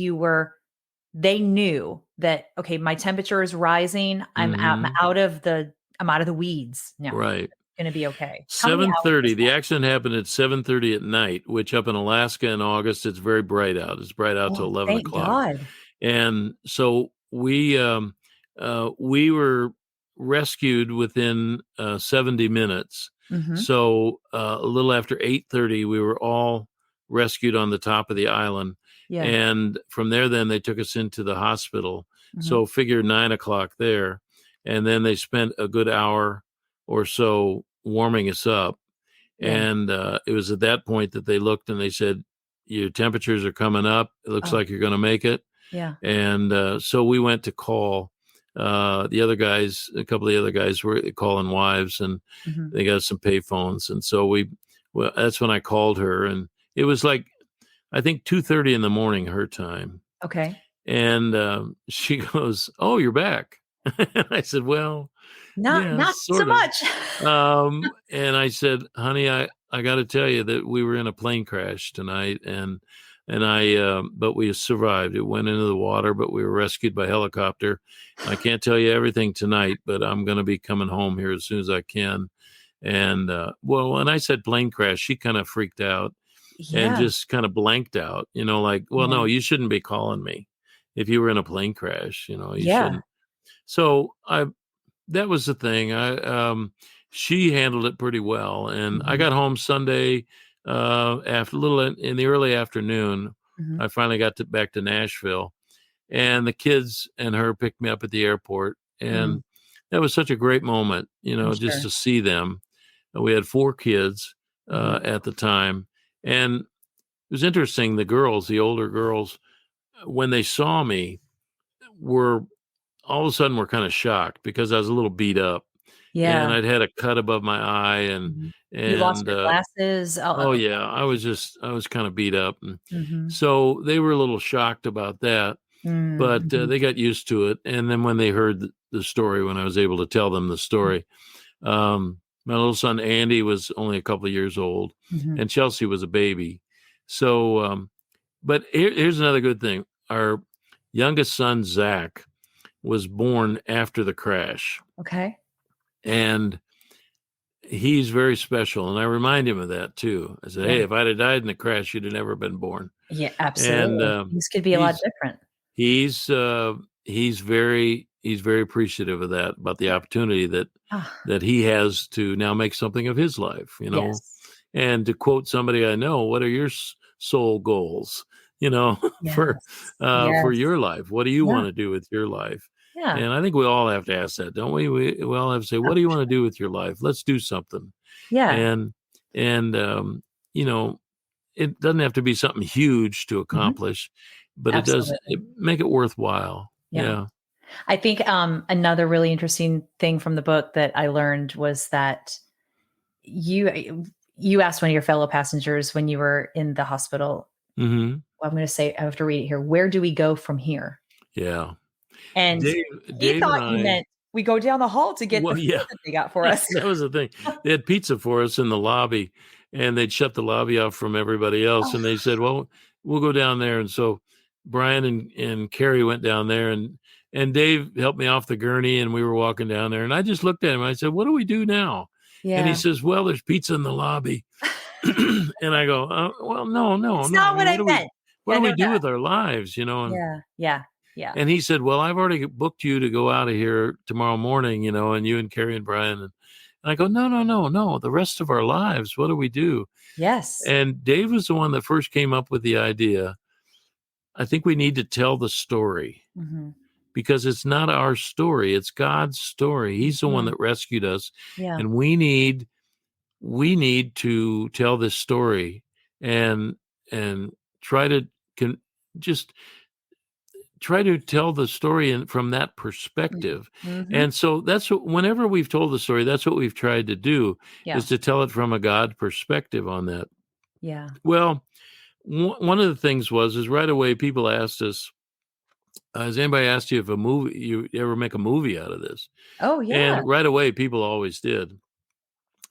they knew that, okay, my temperature is rising. Hmm. I'm out of the weeds now. Right. It's going to be okay. How many hours 7:30. was The that? accident happened at 7:30 at night, which up in Alaska in August, it's very bright out. It's bright out till Oh, 11 thank o'clock. God. And so we were rescued within 70 minutes. Mhm. So a little after 8:30, we were all rescued on the top of the island. Yeah. And from there, then they took us into the hospital. Mhm. So figure 9 o'clock there. And then they spent a good hour or so warming us up. Yeah. And it was at that point that they looked and they said, your temperatures are coming up. It looks Oh, like you're going to make it. yeah. And so we went to call the other guys. A couple of the other guys were calling wives, and Mhm. they got some pay phones. And so that's when I called her, and it was like I think 2:30 in the morning her time. Okay. And she goes, "Oh, you're back." And I said, "Well, yeah, Not so sort of." much. And I said, "Honey, I got to tell you that we were in a plane crash tonight, and but we survived. It went into the water, but we were rescued by helicopter. I can't tell you everything tonight, but I'm going to be coming home here as soon as I can." And well, when I said plane crash, she kind of freaked out and Yeah. just kind of blanked out, like, well, Yeah. no, you shouldn't be calling me if you were in a plane crash, you Yeah. shouldn't. So that was the thing. She handled it pretty well. And I Mhm. got home Sunday, after a little in the early afternoon. Mhm. I finally got back to Nashville, and the kids and her picked me up at the airport. Mm. And that was such a great moment, I'm just sure. to see them. We had 4 kids, Mhm. at the time. And it was interesting. The older girls, when they saw me, were all of a sudden were kind of shocked because I was a little beat up, and Yeah. I'd had a cut above my eye, and Mhm. You lost and your glasses. oh yeah, I was kind of beat up, and Mhm. so they were a little shocked about that, Mm, but mhm. they got used to it. And then when they heard the story, when I was able to tell them the story, um, My little son Andy was only a couple of years old, Mhm. and Chelsea was a baby. So, but here's another good thing. Our youngest son, Zach, was born after the crash, Okay. and he's very special. And I remind him of that too. I said, Yeah. "Hey, if I'd have died in the crash, you'd have never been born." Yeah, And absolutely. Things could be a lot he's different. he's uh, he's very appreciative of that, about the opportunity Ah, that he has to now make something of his life. yes. And to quote somebody I know, what are your soul goals? Yes. For Yes. your life, what do you Yeah. want to do with your life? Yeah. And I think we all have to ask that, don't we? We all have to say, Oh, what do you want to do with your life? Let's do something. yeah. And and you know, it doesn't have to be something huge to Mhm. accomplish, but Absolutely. make it worthwhile. Yeah. Yeah. I think, another really interesting thing from the book that I learned was that you asked one of your fellow passengers when you were in the hospital, Hmm. well, I'm gonna say I have to read it here, "Where do we go from here?" Yeah. And Dave, he Dave and thought you I. meant we go down the hall to get the Well, food yeah. that they got for us. That was the thing. They had pizza for us in the lobby, and they'd shut the lobby off from everybody else. Oh, And they said, "Well, we'll go down there." And so Brian and Carrie went down there, and Dave helped me off the gurney, and we were walking down there. And I just looked at him. I said, "What do we do now?" And he yeah. says, "Well, there's pizza in the lobby." And I go, "Well, no, no, It's no. I not mean, what I meant. what I do we know do that. with our lives, And Yeah, yeah, yeah. and he said, "Well, I've already booked you to go out of here tomorrow morning, and you and Carrie and Brian." And I go, "No, no, no, no. The rest of our lives, what do we do?" Yes. And Dave was the one that first came up with the idea. I think we need to tell the story, Mhm. because it's not our story; it's God's story. He's the one Mhm. that rescued us, Yeah. and we need to tell this story, and try to can just try to tell the story from that Mm. perspective. Mhm. And so whenever we've told the story, that's what we've tried to do, Yeah. is to tell it from a God perspective on that. Yeah. Well, one of the things is right away people asked us, has anybody asked you if you ever make a movie out of this? Oh, yeah. And right away people always did.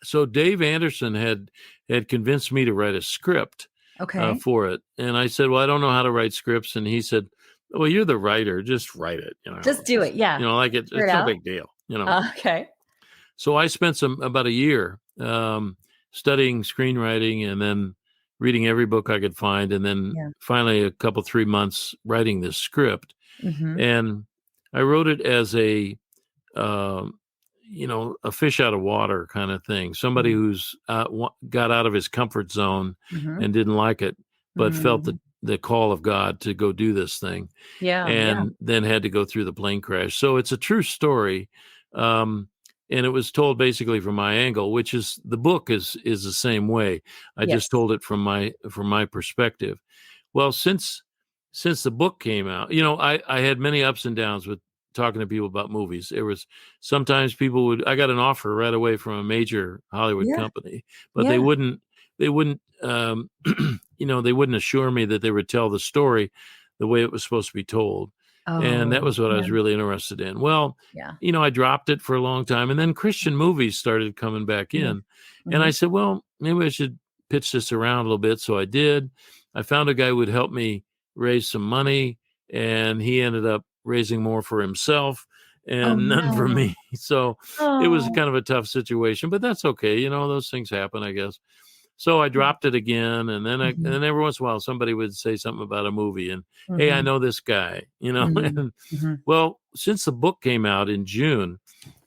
So Dave Anderson had convinced me to write a script Okay. for it, and I said, "Well, I don't know how to write scripts," and he said, "Well, you're the writer; just write it. Just do it. Yeah. Like Figure it it's no out. big deal." Okay. So I spent about a year studying screenwriting, and then reading every book I could find, and then Yeah. finally 3 months writing this script, Mhm. and I wrote it as um, a fish out of water kind of thing. Somebody Mhm. who's got out of his comfort zone Mhm. and didn't like it, but felt Mhm. the call of God to go do this thing, Yeah, yeah. and then had to go through the plane crash. So it's a true story, um, and it was told basically from my angle, which is the book is the same way. I just Yes. told it from my perspective. Well, since the book came out, I had many ups and downs with talking to people about movies. There was sometimes I got an offer right away from a major Hollywood Yeah, company, but yeah. they wouldn't they wouldn't assure me that they would tell the story the way it was supposed to be told. And that Oh, was what I yeah, was really interested in. Well, yeah. I dropped it for a long time, and then Christian movies started coming back Yeah. in. And I Mhm. said, well, maybe I should pitch this around a little bit. So I did. I found a guy who would help me raise some money, and he ended up raising more for himself Oh, and none for no. me. So it was Oh. kind of a tough situation, but that's okay. Those things happen, I guess. So I dropped it again, and then and Mhm. then every once in a while somebody would say something about a movie, and hey, I Mhm. know this guy, Mhm. and Mhm. well, since the book came out in June,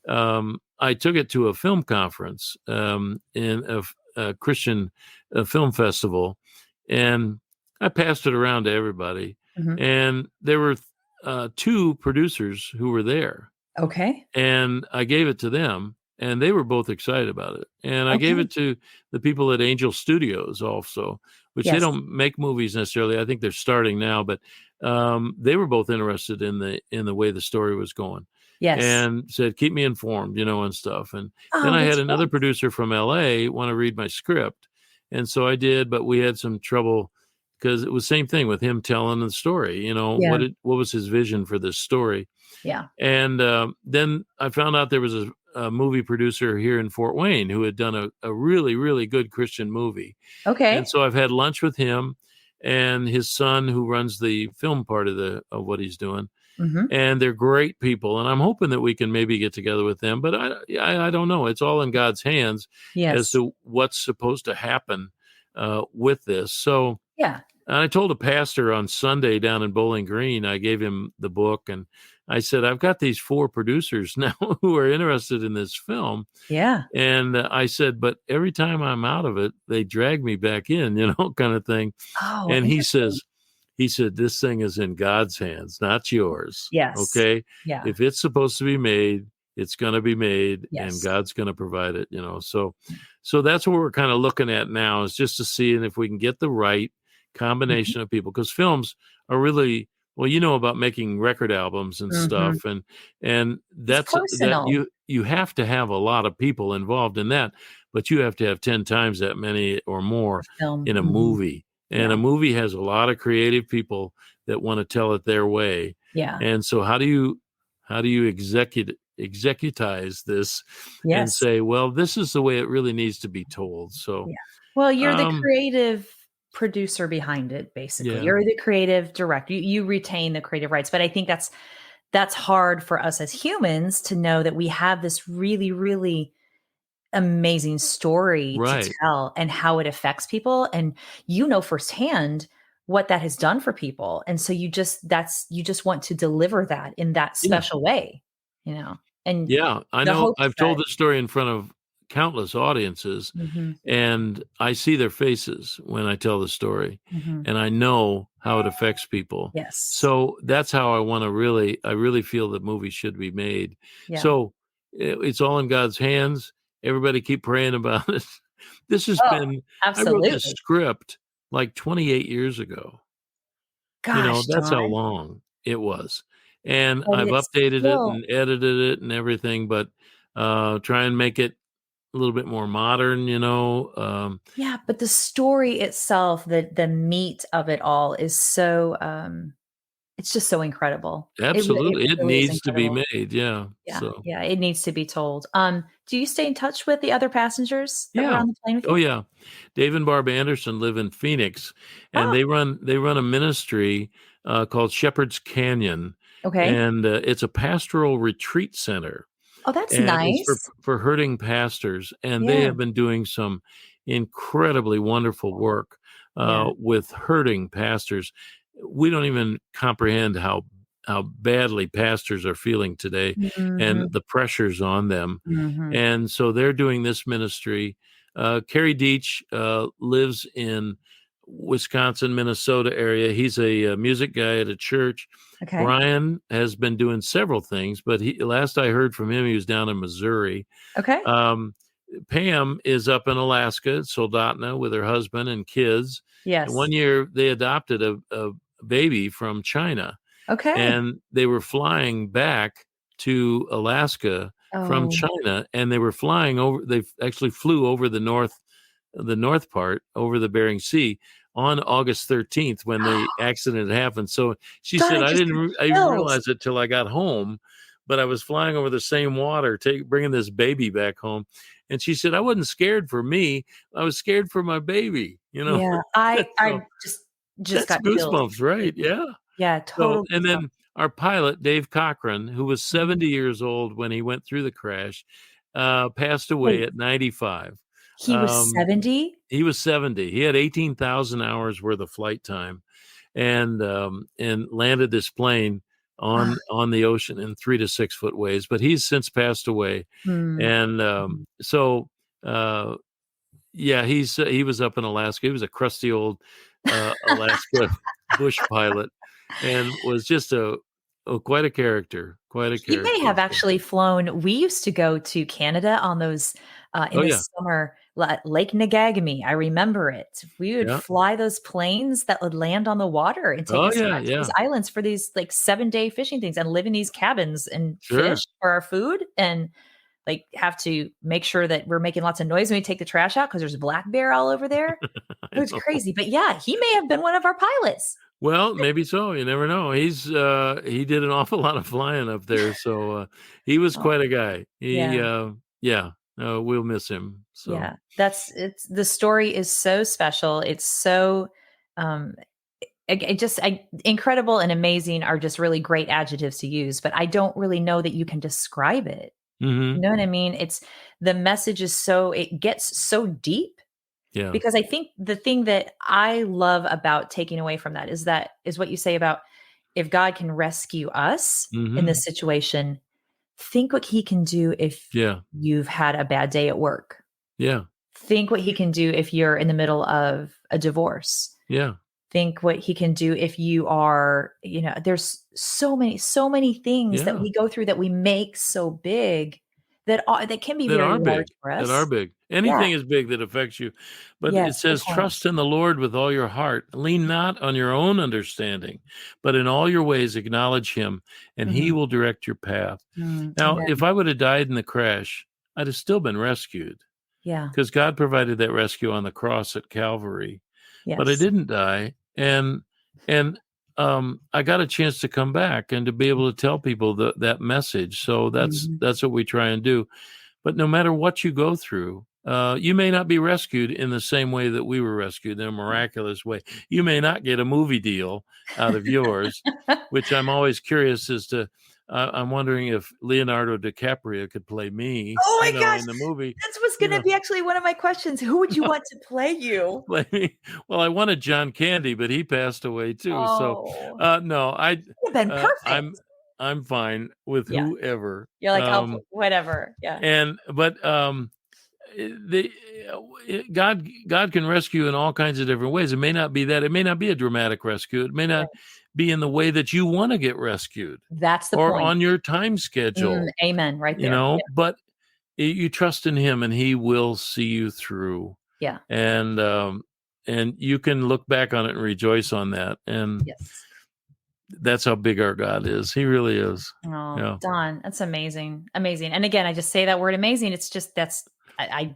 I took it to a film conference, in a Christian film festival, and I passed it around to everybody. Mhm. And there were two producers who were there, Okay. and I gave it to them, and they were both excited about it. And I gave Okay. it to the people at Angel Studios also, which they Yes. don't make movies necessarily. I think they're starting now, but they were both interested in the way the story was going, Yes. and said, "Keep me informed," and stuff. And then Oh, I had that's another great. producer from LA want to read my script, and so I did, but we had some trouble because it was the same thing with him telling the story. Yeah. What was his vision for this story? Yeah. And then I found out there was a movie producer here in Fort Wayne who had done a really, really good Christian movie. And Okay. so I've had lunch with him and his son who runs the film part of what he's doing. Mm-hmm. And they're great people. And I'm hoping that we can maybe get together with them, but I don't know. It's all in God's hands as Yes. to what's supposed to happen with this. So Yeah. I told a pastor on Sunday down in Bowling Green, I gave him the book and I said, I've got these 4 producers now who are interested in this film. Yeah. And I said, but every time I'm out of it, they drag me back in, kind of thing. Oh, And interesting. he said, this thing is in God's hands, not yours. Yes. Okay. Yeah. If it's supposed to be made, it's going to be made and Yes. God's going to provide it, So that's what we're kind of looking at now is just to see if we can get the right combination of people, because films are really, well, about making record albums and Mm-hmm. stuff. And It's that personal. you have to have a lot of people involved in that, but you have to have 10 times that many or more Film. in a Mhm. movie. And Yeah. a movie has a lot of creative people that want to tell it their way. Yeah. And so how do you executize this and Yes. say, well, this is the way it really needs to be told. So, Yeah. Well, you're the um, creative producer behind it, basically. yeah, You're the creative director. You retain the creative rights, but I think that's hard for us as humans to know that we have this really, really amazing story to right. tell and how it affects people, and firsthand what that has done for people, and so you just want to deliver that in that Yeah. special way, you know, and Yeah. I the know hopes I've told that this story in front of countless audiences, Mhm, and I see their faces when I tell the story, mhm. and I know how it affects people. Yes. So that's how I really feel that movies should be made. Yeah. So it's all in God's hands. Everybody keep praying about it. This has Oh, been, I wrote this absolutely. script like 28 years ago. Gosh, That's how Don, long it was. And but I've it's updated it still and edited it and everything, but try and make it a little bit more modern, yeah, but the story itself, the meat of it all is so, it's just so incredible. It Absolutely. It really is needs to be incredible. made. Yeah. Yeah, So, yeah, it needs to be told. Do you stay in touch with the other passengers that were yeah. on the plane with Oh, you? yeah. Dave and Barb Anderson live in Phoenix, and Oh, they run a ministry called Shepherd's Canyon, okay. and it's a pastoral retreat center. Oh, that's And it's nice. for hurting pastors, and they Yeah, have been doing some incredibly wonderful work yeah. with hurting pastors. We don't even comprehend how badly pastors are feeling today, and Mhm, the pressures on them. mhm. And so they're doing this ministry. Kerry Deach lives in Wisconsin, Minnesota area. He's a music guy at a church. Okay, Brian has been doing several things, but last I heard from him, he was down in Missouri. okay. Um, Pam is up in Alaska, at Soldotna, with her husband and kids. And Yes. one year they adopted a baby from China, Okay. and they were flying back to Alaska from Oh, China, and they were flying over. They actually flew over the north part over the Bering Sea on August 13th when the accident happened. So she God, said, I just got I didn't chills. realize it till I got home, but I was flying over the same water, bringing this baby back home. And she said, I wasn't scared for me. I was scared for my baby, Yeah, I So I just that's got chills. goosebumps, right? Yeah. Yeah, So, total and goosebumps. then our pilot, Dave Cochran, who was Mhm. 70 years old when he went through the crash, passed away Wait, at 95. he was Um, 70? he was 70. He had 18,000 hours worth of flight time, and landed this plane Ah, on the ocean in 3 to 6 foot waves. But he's since passed away, mm, and mhm. so uh, yeah, he was up in Alaska. He was a crusty old Alaska bush pilot, and was just quite a character, quite a He may character. have So, actually flown. We used to go to Canada on those, in oh the yeah, summer, Lake Nagagami, I remember it. We would yeah, fly those planes that would land on the water and take oh us yeah, back to these yeah, islands for these, like, 7-day fishing things and live in these cabins and fish sure. for our food and, like, have to make sure that we're making lots of noise when we take the trash out because there's black bear all over there. I It was know. crazy, but yeah, he may have been one of our pilots. Well, maybe so. You never know. He did an awful lot of flying up there, so he was Oh, quite a guy. yeah. Yeah, we'll miss him. So, Yeah. It's the story is so special. It's so um incredible and amazing are just really great adjectives to use, but I don't really know that you can describe it. You hmm know what I mean? It's the message is so it gets so deep yeah, because I think the thing that I love about taking away from that is what you say about if God can rescue us in hmm this situation, think what he can do if yeah, you've had a bad day at work. yeah, Think what he can do if you're in the middle of a divorce. yeah. Think what he can do if you are, there's so many things that Yeah, we go through that we make so big that can be that very are large big, for that are us. big. Yeah. Anything is big that affects you. But it Yes. Good says, point. trust in the Lord with all your heart. Lean not on your own understanding, but in all your ways acknowledge him, and he Mhm. will direct your path. Now, if Amen. I would have died in the crash, I'd have still been rescued Yeah. because God provided that rescue on the cross at Calvary. But I Yes. didn't die, and I got a chance to come back and to be able to tell people that message. So Mhm. that's what we try and do. But no matter what you go through, you may not be rescued in the same way that we were rescued in a miraculous way. You may not get a movie deal out of yours, which I'm always curious as to. I'm wondering if Leonardo DiCaprio could play me, Oh my gosh. in the movie. This was You gonna know, be actually one of my questions. Who would you want to play you? play me. Well, I wanted John Candy, but he passed away too. So, Oh, no, you've been I'm perfect. fine with Yeah. whoever. You're like, "I'll whatever." Yeah. And but the God can rescue in all kinds of different ways. It may not be that. It may not be a dramatic rescue. It may not Right. be in the way that you want to get rescued That's the or point. on your time schedule. Amen right there. Yeah. But you trust in Him, and He will see you through. Yeah. And you can look back on it and rejoice on that. And Yes. that's how big our God is. He really is. Oh, Yeah. Don, that's amazing. Amazing. And again, I just say that word amazing. It's just I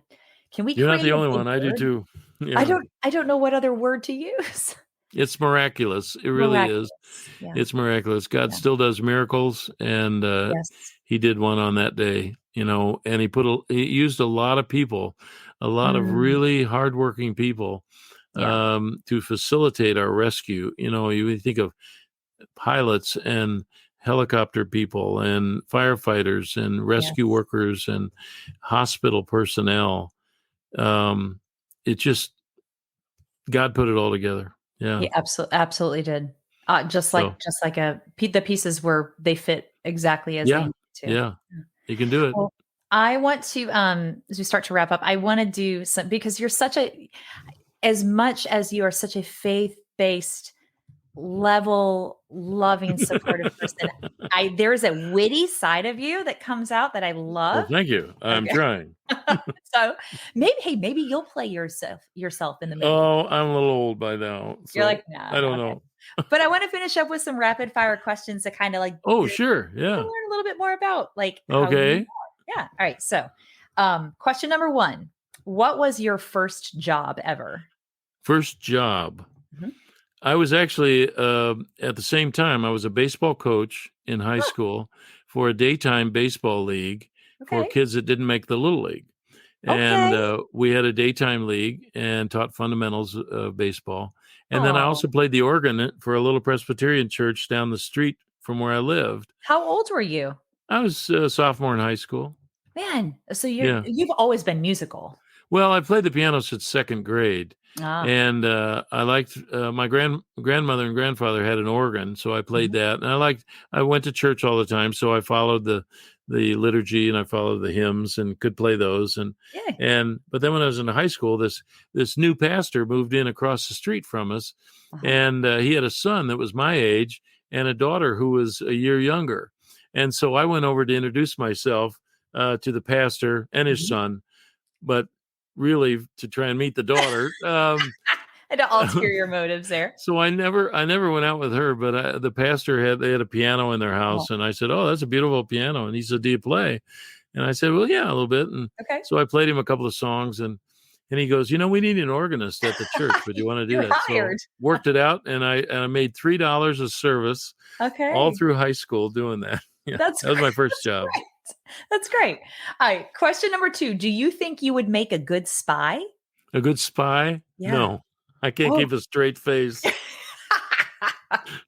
can we You're not create the a only big one. I do word? too. Yeah. I don't know what other word to use. It's miraculous. It really is. Miraculous. Yeah. It's miraculous. God Yeah. still does miracles, and Yes. He did one on that day. And He used a lot of people, a lot of Mm, really hardworking people, yeah. to facilitate our rescue. You think of pilots and helicopter people and firefighters and rescue Yes. workers and hospital personnel. Um, it just God put it all together. Yeah. He absolutely did. So Just like the pieces where they fit exactly as they yeah, need to. yeah, you can do it. Well, I want to, as we start to wrap up, I want to do some because you're such a, as much as you are such a faith-based, level, loving, supportive person. There is a witty side of you that comes out that I love. Well, thank you. I'm Okay. trying. So maybe you'll play yourself in the movie. Oh, I'm a little old by now, You're so like, nah, I don't okay. know. But I want to finish up with some rapid fire questions to kind of like Oh, sure. to Yeah. learn a little bit more about like how you Okay. are. Yeah. All right. So, question number 1. What was your first job ever? First job. Mhm. I was actually at the same time. I was a baseball coach in high Oh, school for a daytime baseball league for okay. kids that didn't make the little league, and Okay. we had a daytime league and taught fundamentals of baseball. And then I Oh, also played the organ for a little Presbyterian church down the street from where I lived. how old were you? I was a sophomore in high school. Man, so Yeah. you've always been musical. Well, I played the piano since second grade, Ah. and I liked my grandmother and grandfather had an organ, so I played Mhm. that. And I went to church all the time, so I followed the liturgy and I followed the hymns and could play those. Yeah. But then when I was in high school, this new pastor moved in across the street from us, Uh-huh. and he had a son that was my age and a daughter who was a year younger. And so I went over to introduce myself to the pastor and his Mhm. son, but really to try and meet the daughter. And ulterior motives there. So I never went out with her, but the pastor they had a piano in their Oh, house, and I said, "Oh, that's a beautiful piano." And he said, "Do you play?" And I said, "Well, yeah, a little bit." And okay. so I played him a couple of songs, and And he goes, we need an organist at the church. Would you want to do You're that? So hired. worked it out, and I made $3 a service all Okay. through high school doing that. Yeah, That's that was my great. first That's job. great. That's great. All right. Question number 2. Do you think you would make a good spy? A good spy? Yeah. No, I can't Oh. keep a straight face.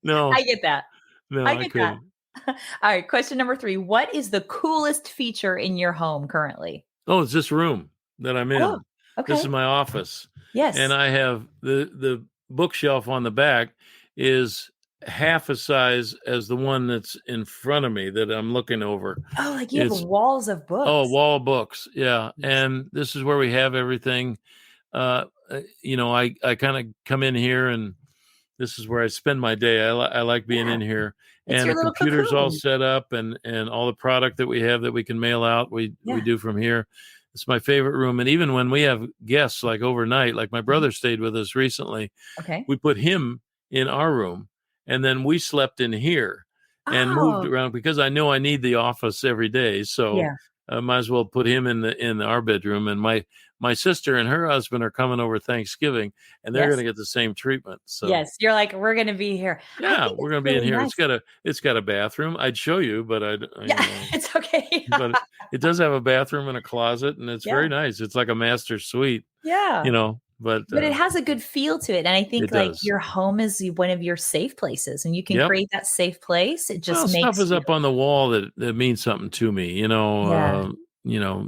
No, I get that. no, I I get that. couldn't. All right. Question number 3. What is the coolest feature in your home currently? Oh, it's this room that I'm Oh, in. This okay. is my office. And Yes. I have the bookshelf on the back is half a size as the one that's in front of me that I'm looking over. Oh, like you have It's walls of books. wall of books. Yeah. Yes. And this is where we have everything. I kind of come in here and this is where I spend my day. I like being Yeah. in here, It's and your the little computer's all cocoon. set up, and all the product that we have that we can mail out, we Yeah. do from here. It's my favorite room, and even when we have guests like overnight, like my brother stayed with us recently, Okay. we put him in our room, and then we slept in here and moved Oh, around because I know I need the office every day, so yeah. I might as well put him in our bedroom. And my sister and her husband are coming over Thanksgiving, and they're going Yes. to get the same treatment. So Yes. You're like, we're going to be here. I yeah, think we're it's going to be in really here. nice. It's got a bathroom. I'd show you, but Yeah. It's okay. but it does have a bathroom and a closet, and it's Yeah. very nice. It's like a master suite, Yeah. but But it has a good feel to it. And I think it like does. your home is one of your safe places and you can Yep. create that safe place. It just Well, stuff makes is you. up on the wall that means something to me. Yeah.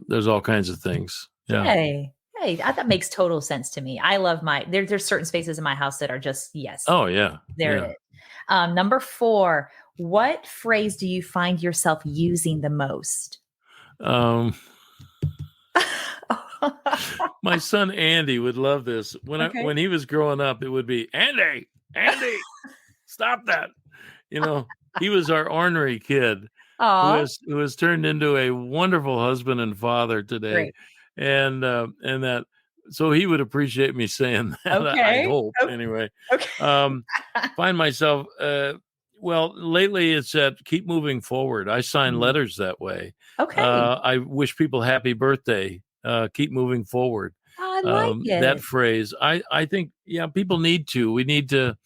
There's all kinds of things. Yeah. Hey. Hey, that makes total sense to me. I love there's certain spaces in my house that are just, yes, Oh yeah. they're Yeah. it. Number 4, what phrase do you find yourself using the most? Um, my son Andy would love this. Okay. When he was growing up, it would be Andy, stop that. He was our ornery kid Aw, who has turned into a wonderful husband and father today, great. and that so he would appreciate me saying that. I Okay. hope Okay. anyway. Okay. Find myself. Well, lately it's at keep moving forward. I sign Mm. letters that way. Okay. I wish people happy birthday. Keep moving forward. Oh, I like That it. phrase, I think, yeah, people need to. We need to.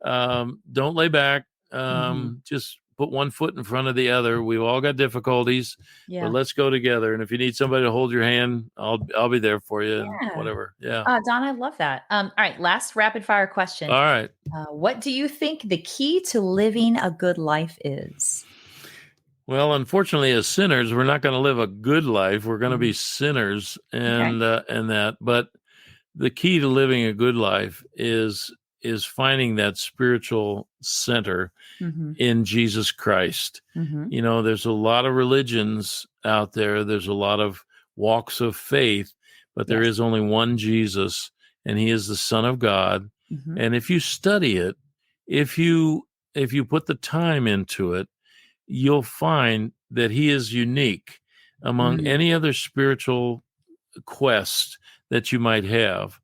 Don't lay back. Mhm. Just put one foot in front of the other. We've all got difficulties, but Yeah. let's go together. And if you need somebody to hold your hand, I'll be there for you and Yeah. whatever. Yeah. Don, I love that. All right, last rapid fire question. All right. What do you think the key to living a good life is? Well, unfortunately, as sinners, we're not going to live a good life. We're going to be sinners, Okay. and that. But the key to living a good life is finding that spiritual center Mm-hmm. in Jesus Christ. Mm-hmm. There's a lot of religions out there. There's a lot of walks of faith, but there Yes. is only one Jesus, and He is the Son of God. Mm-hmm. And if you study it, if you put the time into it, you'll find that He is unique among Mm-hmm. any other spiritual quest that you might have.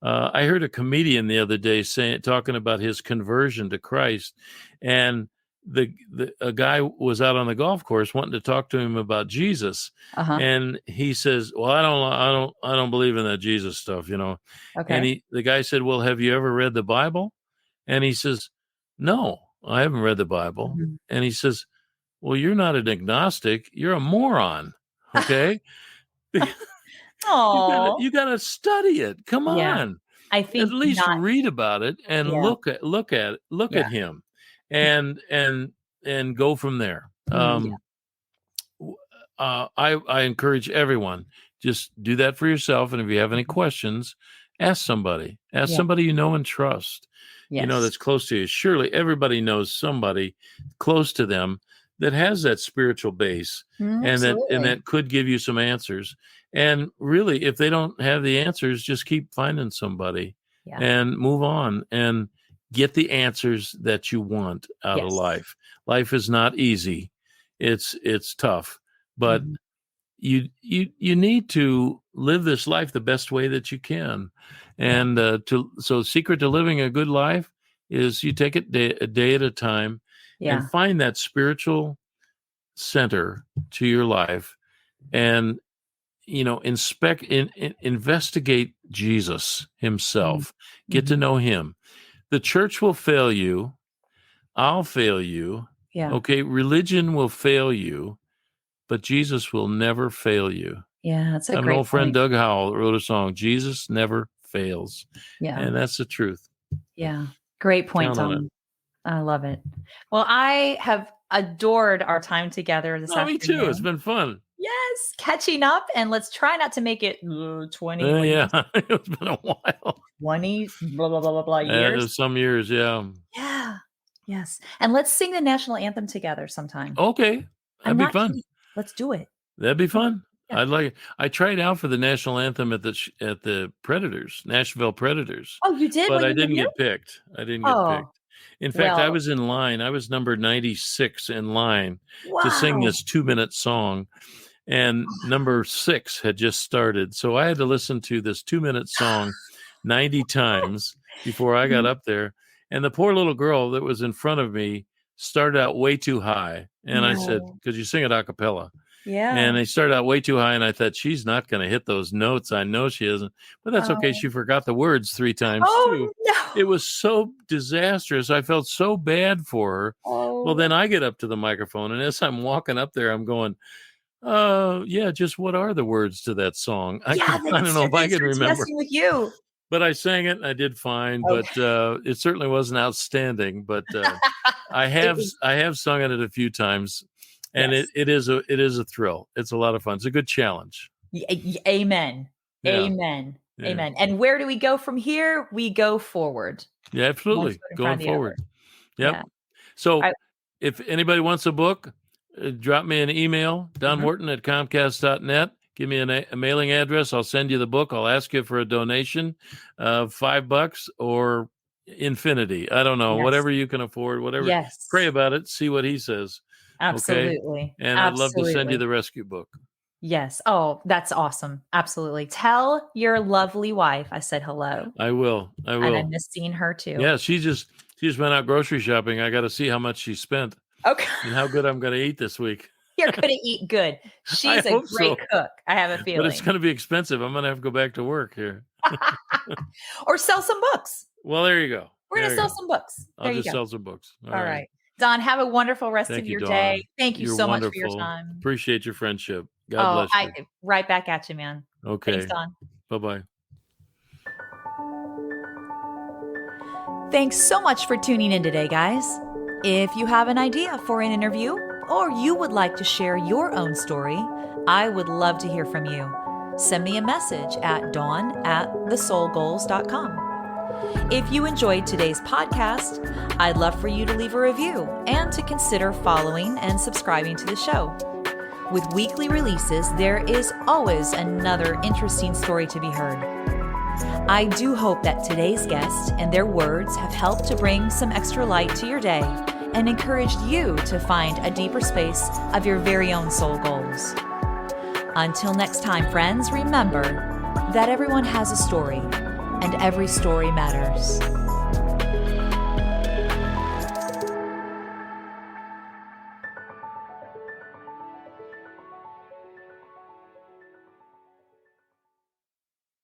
I heard a comedian the other day talking about his conversion to Christ, and a guy was out on the golf course wanting to talk to him about Jesus, Uh-huh. and he says, "Well, I don't believe in that Jesus stuff, And Okay. the guy said, "Well, have you ever read the Bible?" And he says, "No, I haven't read the Bible." Mm-hmm. And he says, "Well, you're not an agnostic; you're a moron." Okay. Oh, You gotta study it. Come yeah. on. I At think least not. read about it and Yeah. look Yeah. at him and go from there. Yeah. I encourage everyone, just do that for yourself. And if you have any questions, ask somebody. Ask Yeah. somebody you know and trust, Yes. that's close to you. Surely everybody knows somebody close to them that has that spiritual base and Absolutely. that could give you some answers. And really, if they don't have the answers, just keep finding somebody Yeah. and move on and get the answers that you want out of Yes. life. Life is not easy. It's tough, but Mhm. you need to live this life the best way that you can. Yeah. And so secret to living a good life is you take it a day at a time Yeah. and find that spiritual center to your life and investigate Jesus himself. Get to know him. The church will fail you. I'll fail you. Yeah. Okay. Religion will fail you, but Jesus will never fail you. Yeah. That's a I have an great old friend, point. Doug Howell, that wrote a song, Jesus never fails. Yeah. And that's the truth. Yeah. Great point, Count on it. Don. I love it. Well, I have adored our time together this Oh, me afternoon. too. It's been fun. Yes, catching up, and let's try not to make it 20, what Yeah, it's been a while. 20, blah, blah, blah, blah, blah years. Some years, yeah. Yeah. Yes. And let's sing the national anthem together sometime. Okay. I'm That'd be not fun. kidding. Let's do it. That'd be fun. Yeah. I'd like it. I tried out for the national anthem at the Predators, Nashville Predators. Oh, you did? But when I you didn't debuted? get picked. I didn't get Oh, picked. In fact, I well, was in line. I was number 96 in line to sing wow. this 2-minute song. And number 6 had just started. So I had to listen to this 2-minute song 90 times before I got up there. And the poor little girl that was in front of me started out way too high. And I said, No. because you sing it a cappella. Yeah. And they started out way too high. And I thought, she's not going to hit those notes. I know she isn't. But that's okay. She forgot the words 3 times too. No. It was so disastrous. I felt so bad for her. Oh. Well, then I get up to the microphone. And as I'm walking up there, I'm going, yeah, just what are the words to that song? I don't know if I can remember. With you. But I sang it and I did fine, but it certainly wasn't outstanding. But I have sung it a few times, and Yes. it is a thrill. It's a lot of fun. It's a good challenge. Amen. Yeah. Amen. Yeah. Amen. And where do we go from here? We go forward. Yeah, absolutely. Going forward. Yep. Yeah. So if anybody wants a book, drop me an email, Don Wharton at Comcast.net. Give me a mailing address. I'll send you the book. I'll ask you for a donation of $5 or infinity. I don't know, whatever you can afford, whatever. Yes. Pray about it. See what he says. Absolutely. Okay? And I'd love to send you the rescue book. Yes. Oh, that's awesome. Absolutely. Tell your lovely wife I said hello. I will. And I miss seeing her too. Yeah, she just went out grocery shopping. I got to see how much she spent. Okay. And how good I'm going to eat this week. You're going to eat good. She's a great cook. I have a feeling. But it's going to be expensive. I'm going to have to go back to work here. Or sell some books. Well, there you go. We're going to sell some books. I'll just sell some books. All right. Don, have a wonderful rest of your day. Thank you so much for your time. Appreciate your friendship. God bless you. Right back at you, man. Okay. Thanks, Don. Bye-bye. Thanks so much for tuning in today, guys. If you have an idea for an interview or you would like to share your own story, I would love to hear from you. Send me a message at dawn@thesoulgoals.com. If you enjoyed today's podcast, I'd love for you to leave a review and to consider following and subscribing to the show. With weekly releases, there is always another interesting story to be heard. I do hope that today's guest and their words have helped to bring some extra light to your day and encouraged you to find a deeper space of your very own soul goals. Until next time, friends, remember that everyone has a story and every story matters.